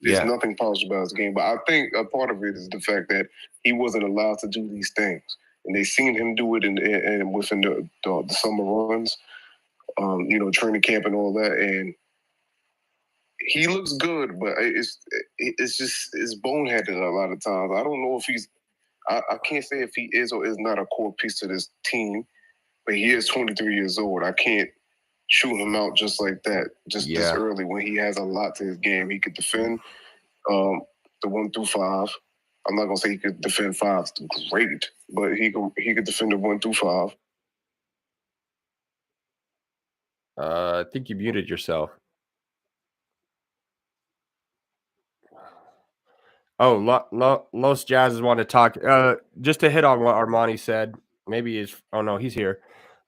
There's nothing polished about his game. But I think a part of it is the fact that he wasn't allowed to do these things. And they seen him do it in within the summer runs, training camp and all that. And he looks good, but it's boneheaded a lot of times. I don't know if I can't say if he is or is not a core piece to this team, but he is 23 years old. I can't shoot him out just like that, this early when he has a lot to his game. He could defend the 1 through 5. I'm not gonna say he could defend 5 great, but he could defend the 1 through 5. I think you muted yourself. Oh, Los Jazzes want to talk. Just to hit on what Armani said. Maybe he's. Oh no, he's here.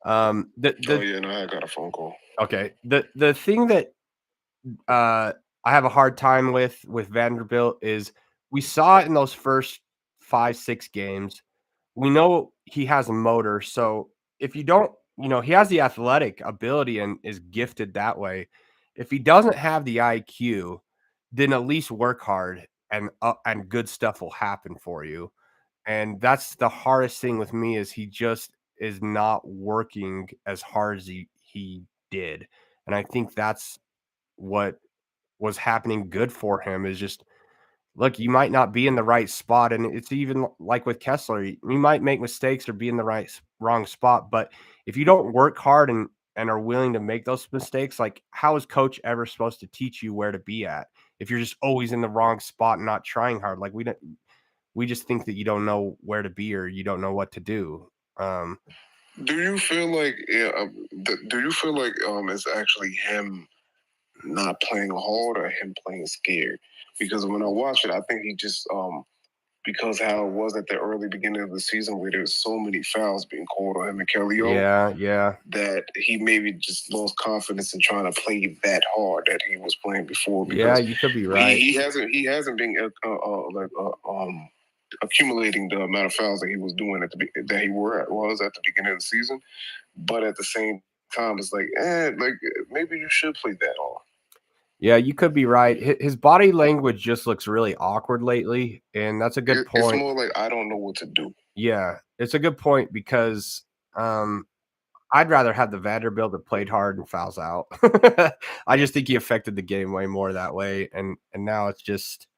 I got a phone call. Okay. The thing that I have a hard time with Vanderbilt is we saw it in those first 5-6 games. We know he has a motor, so if you don't, he has the athletic ability and is gifted that way. If he doesn't have the IQ, then at least work hard and good stuff will happen for you. And that's the hardest thing with me is he just is not working as hard as he did. And I think that's what was happening good for him is just look, you might not be in the right spot. And it's even like with Kessler, you might make mistakes or be in the wrong spot. But if you don't work hard and are willing to make those mistakes, like how is coach ever supposed to teach you where to be at if you're just always in the wrong spot and not trying hard? Like we just think that you don't know where to be or you don't know what to do. Do you feel like it's actually him not playing hard or him playing scared? Because when I watch it, I think he just because how it was at the early beginning of the season where there's so many fouls being called on him and Kelly. Yeah. That he maybe just lost confidence in trying to play that hard that he was playing before. Yeah, you could be right. He hasn't been accumulating the amount of fouls that he was doing at the beginning of the season. But at the same time, it's like maybe you should play that hard. Yeah, you could be right. His body language just looks really awkward lately, and that's a good point. It's more like I don't know what to do. Yeah, it's a good point because I'd rather have the Vanderbilt that played hard and fouls out. I just think he affected the game way more that way, and now it's just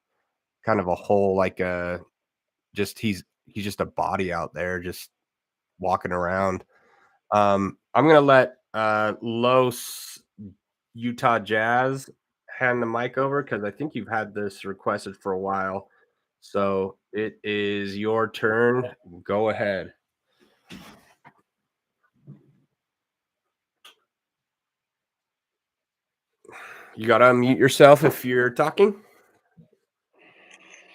kind of a whole he's just a body out there just walking around. I'm gonna let Los Utah Jazz hand the mic over because I think you've had this requested for a while. So it is your turn. Go ahead. You got to unmute yourself if you're talking.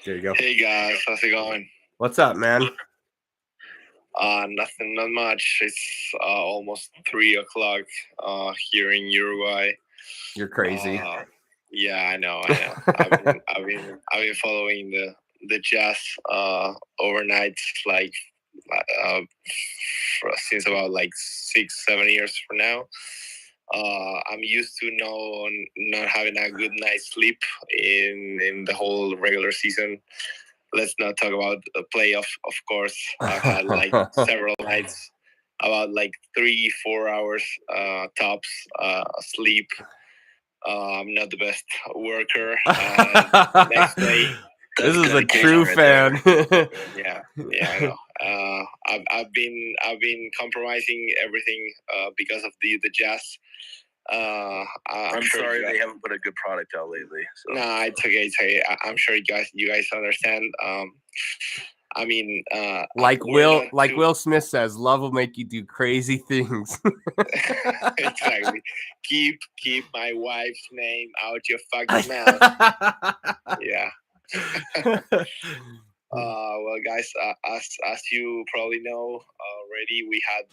There you go. Hey, guys. How's it going? What's up, man? Not much. It's almost 3 o'clock here in Uruguay. You're crazy. Yeah, I know. I've been following the Jazz overnight since about 6-7 years from now. I'm used to not having a good night's sleep in the whole regular season. Let's not talk about the playoff, of course. I've had several nights about 3-4 hours tops sleep. I'm not the best worker. Next day, this is a true fan. Yeah, I know. I've been compromising everything because of the Jazz. I'm sure sorry they haven't put a good product out lately. So. Nah, it's okay. I'm sure you guys understand. Will Smith says, love will make you do crazy things. Exactly. Keep my wife's name out your fucking mouth. Yeah. Well, guys, as you probably know already, we had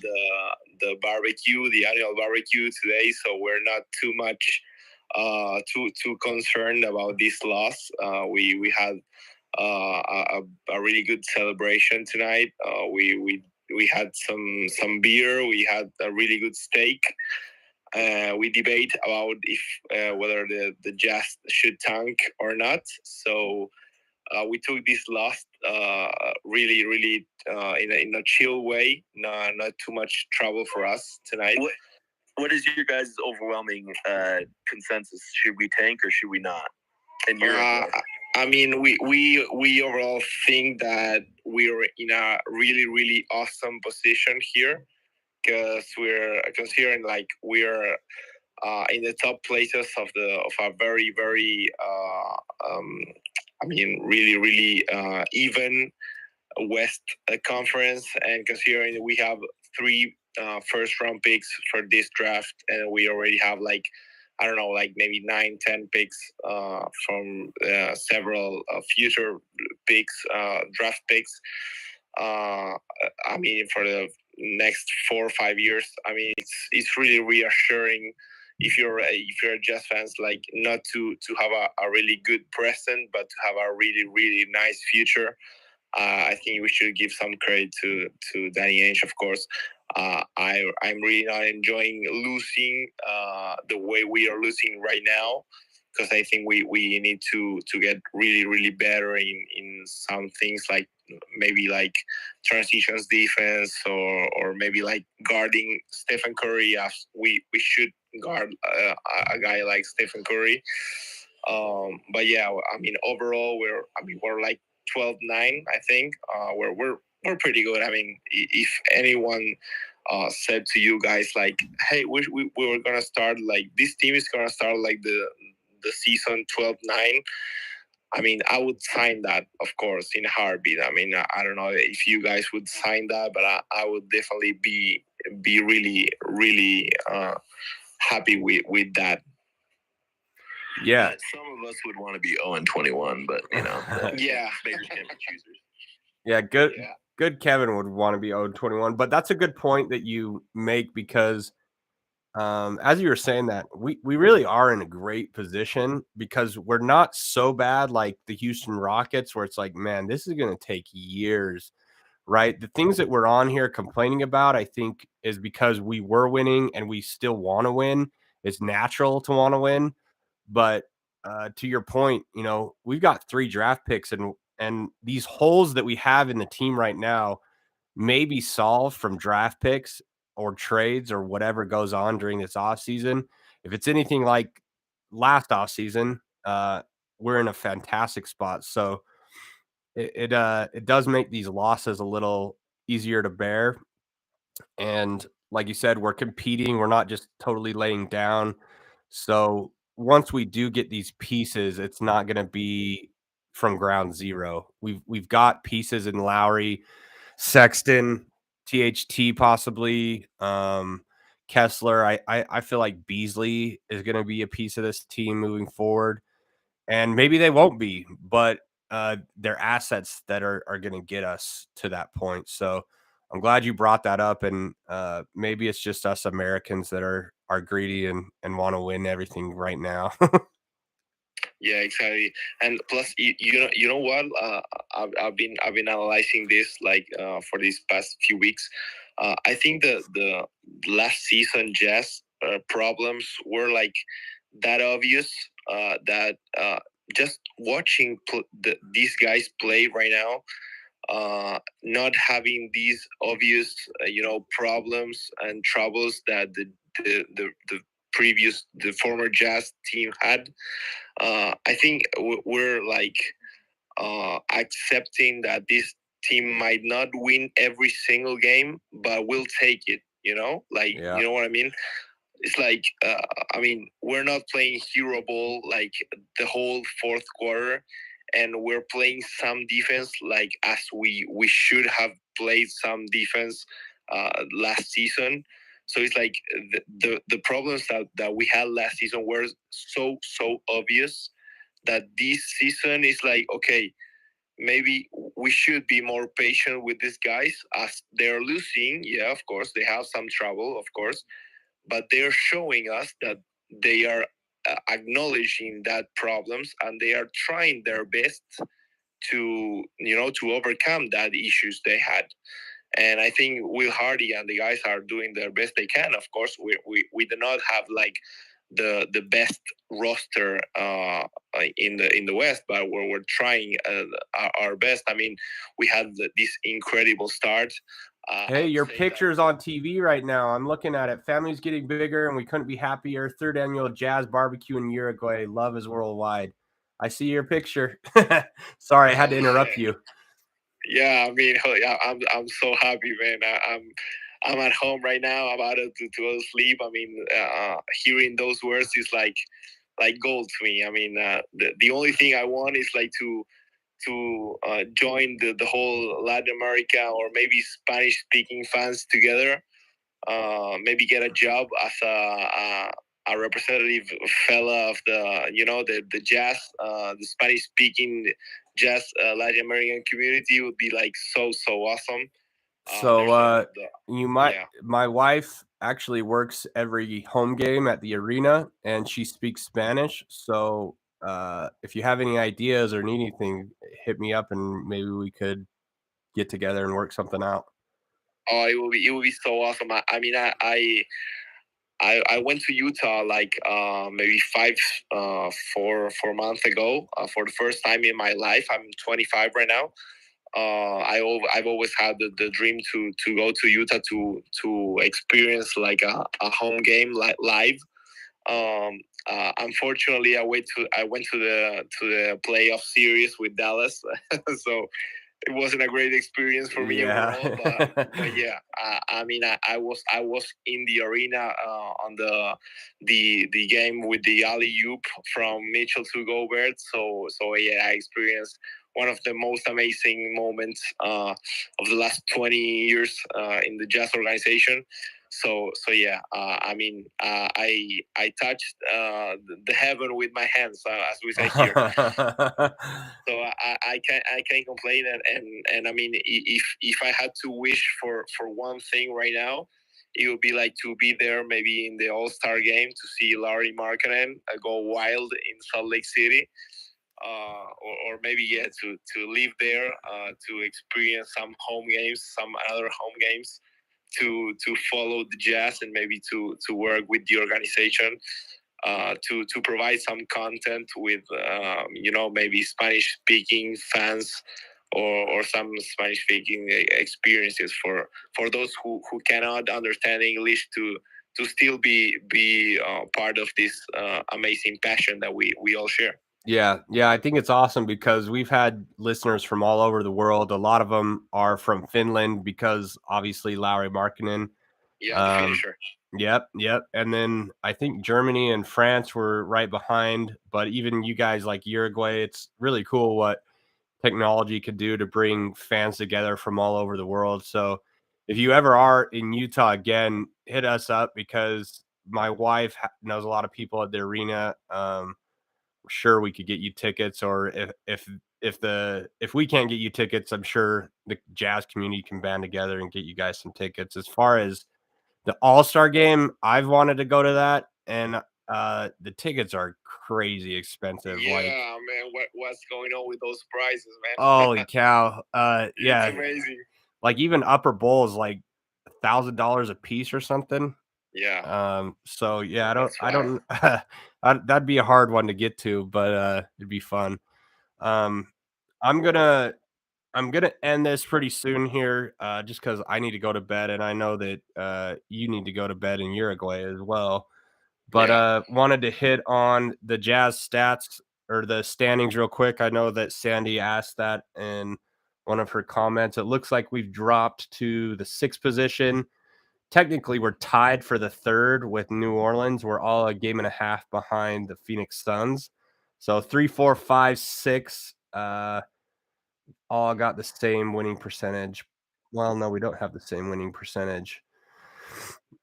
the barbecue, the annual barbecue today, so we're not too much too concerned about this loss. We had a really good celebration tonight. We had some beer. We had a really good steak. We debate about if whether the Jazz should tank or not. So we took this loss really in a chill way. Not too much trouble for us tonight. What is your guys' overwhelming consensus? Should we tank or should we not? And I mean, we overall think that we're in a really awesome position here because we're considering like we're in the top places of a very I mean really even West Conference, and considering we have three first round picks for this draft, and we already have like I don't know, like maybe 9-10 picks from several future picks, draft picks. I mean, for the next 4 or 5 years, I mean, it's really reassuring if you're a Jazz fans, like not to have a really good present, but to have a really nice future. I think we should give some credit to Danny Ainge, of course. I'm really not enjoying losing the way we are losing right now, because I think we need to get really better in some things, like maybe like transitions defense, or maybe like guarding Stephen Curry, as we should guard a guy like Stephen Curry. But yeah, I mean, overall we're like 12-9. I think we're pretty good. I mean, if anyone said to you guys like, hey, we were gonna start like this team is gonna start like the season 12-9, I mean, I would sign that, of course, in a heartbeat. I mean, I don't know if you guys would sign that, but I would definitely be really happy with that. Yeah. Some of us would want to be 0-21, but you know, Yeah. beggars can't be choosers. Yeah, good Kevin would want to be 0-21, but that's a good point that you make, because as you were saying that, we really are in a great position, because we're not so bad like the Houston Rockets, where it's like, man, this is going to take years, right? The things that we're on here complaining about, I think, is because we were winning and we still want to win. It's natural to want to win. But to your point, you know, we've got 3 draft picks, and these holes that we have in the team right now may be solved from draft picks or trades or whatever goes on during this offseason. If it's anything like last offseason, we're in a fantastic spot. So it does make these losses a little easier to bear. And like you said, we're competing. We're not just totally laying down. So once we do get these pieces, it's not going to be from ground zero. We've got pieces in Lauri, Sexton, THT possibly, Kessler. I feel like Beasley is going to be a piece of this team moving forward, and maybe they won't be, but they're assets that are going to get us to that point. So I'm glad you brought that up, and maybe it's just us Americans that are greedy and want to win everything right now. Yeah, exactly. And plus, you know what? I've been analyzing this like for these past few weeks. I think the last season Jazz problems were like that obvious that just watching these guys play right now, not having these obvious problems and troubles that the former Jazz team had. I think we're like accepting that this team might not win every single game, but we'll take it. You know, like Yeah. you know what I mean. It's like I mean, we're not playing hero ball like the whole fourth quarter, and we're playing some defense like as we should have played some defense last season. So it's like the problems that we had last season were so obvious that this season is like, okay, maybe we should be more patient with these guys as they're losing. Yeah, of course, they have some trouble, of course, but they're showing us that they are acknowledging that problems and they are trying their best to overcome that issues they had. And I think Will Hardy and the guys are doing their best they can. Of course, we do not have like the best roster in the West, but we're trying our best. I mean, we had this incredible start. Hey, your picture's on TV right now. I'm looking at it. Family's getting bigger, and we couldn't be happier. Third annual Jazz Barbecue in Uruguay. Love is worldwide. I see your picture. Sorry, I had to interrupt you. Yeah, I mean, I'm so happy, man. I'm at home right now. I'm about to go to sleep. I mean, hearing those words is like gold to me. I mean, the only thing I want is like to join the whole Latin America or maybe Spanish speaking fans together. Maybe get a job as a representative fella of the jazz, the Spanish speaking jazz Latin American community would be like so awesome. So my wife actually works every home game at the arena and she speaks Spanish. So if you have any ideas or need anything, hit me up and maybe we could get together and work something out. Oh, it will be so awesome. I mean, I went to Utah like maybe 4 months ago for the first time in my life. I'm 25 right now. I've always had the dream to go to Utah to experience like a home game live. Unfortunately, I went to the playoff series with Dallas, so it wasn't a great experience for me overall. But yeah, I mean, I was in the arena on the game with the alley oop from Mitchell to Gobert. So yeah, I experienced one of the most amazing moments of the last 20 years in the Jazz organization. So yeah, I mean, I touched the heaven with my hands, as we say here. So I can't complain, and I mean, if I had to wish for one thing right now, it would be like to be there maybe in the All-Star game to see Lauri Markkanen go wild in Salt Lake City. Or maybe to live there, to experience some home games, some other home games, to follow the Jazz and maybe to work with the organization, to provide some content with maybe Spanish speaking fans or some Spanish speaking experiences for those who cannot understand English to still be part of this amazing passion that we all share. Yeah, I think it's awesome because we've had listeners from all over the world. A lot of them are from Finland because obviously Lauri Markkanen. Yeah, the finisher. Yep. And then I think Germany and France were right behind, but even you guys like Uruguay, it's really cool what technology could do to bring fans together from all over the world. So if you ever are in Utah again, hit us up because my wife knows a lot of people at the arena. Sure we could get you tickets, or if we can't get you tickets, I'm sure the Jazz community can band together and get you guys some tickets. As far as the All-Star game, I've wanted to go to that, and the tickets are crazy expensive. Yeah, like, man, what's going on with those prices, man? holy cow. Yeah, It's amazing. like even Upper Bowl is like $1,000 a piece or something. Yeah. So yeah, I don't that'd be a hard one to get to, but it'd be fun. Um, I'm gonna end this pretty soon here, just because I need to go to bed, and I know that you need to go to bed in Uruguay as well. But wanted to hit on the Jazz stats or the standings real quick. I know that Sandy asked that in one of her comments. It looks like we've dropped to the 6th position. Technically, we're tied for the 3rd with New Orleans. We're all a game and a half behind the Phoenix Suns. So 3, 4, 5, 6 all got the same winning percentage. Well, no, we don't have the same winning percentage.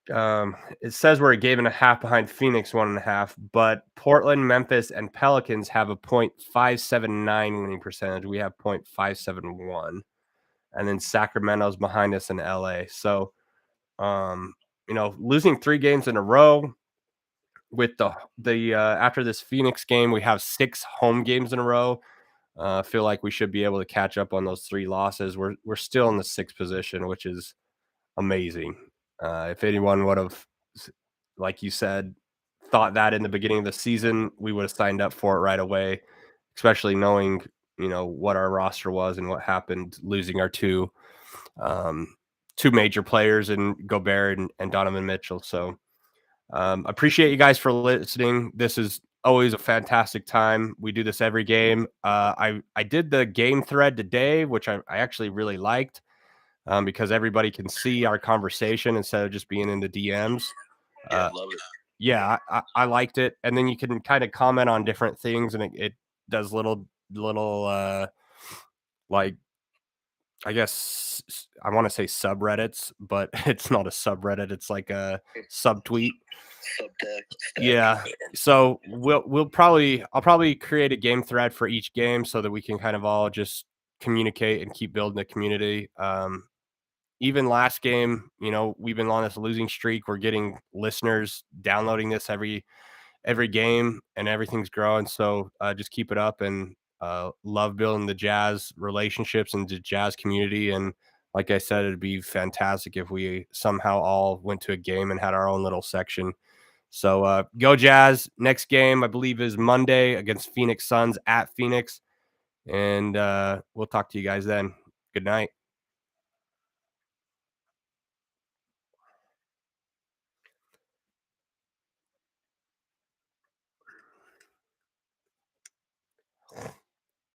It says we're a game and a half behind Phoenix, 1.5, but Portland, Memphis, and Pelicans have a .579 winning percentage. We have .571, and then Sacramento's behind us in LA. So, losing 3 games in a row with the after this Phoenix game, we have 6 home games in a row. I feel like we should be able to catch up on those 3 losses. We're still in the 6th position, which is amazing. If anyone would have, like you said, thought that in the beginning of the season, we would have signed up for it right away, especially knowing, what our roster was and what happened, losing our two major players in Gobert and Donovan Mitchell. So appreciate you guys for listening. This is always a fantastic time. We do this every game. I did the game thread today, which I actually really liked. Because everybody can see our conversation instead of just being in the DMs. Yeah, love it. Yeah, I liked it. And then you can kind of comment on different things, and it does little like, I guess I want to say subreddits, but it's not a subreddit. It's like a subtweet. Subtext. Yeah. So I'll probably create a game thread for each game so that we can kind of all just communicate and keep building the community. Even last game, we've been on this losing streak. We're getting listeners downloading this every game, and everything's growing. So just keep it up, and love building the Jazz relationships and the Jazz community. And like I said, it'd be fantastic if we somehow all went to a game and had our own little section. So go Jazz. Next game, I believe, is Monday against Phoenix Suns at Phoenix. And we'll talk to you guys then. Good night.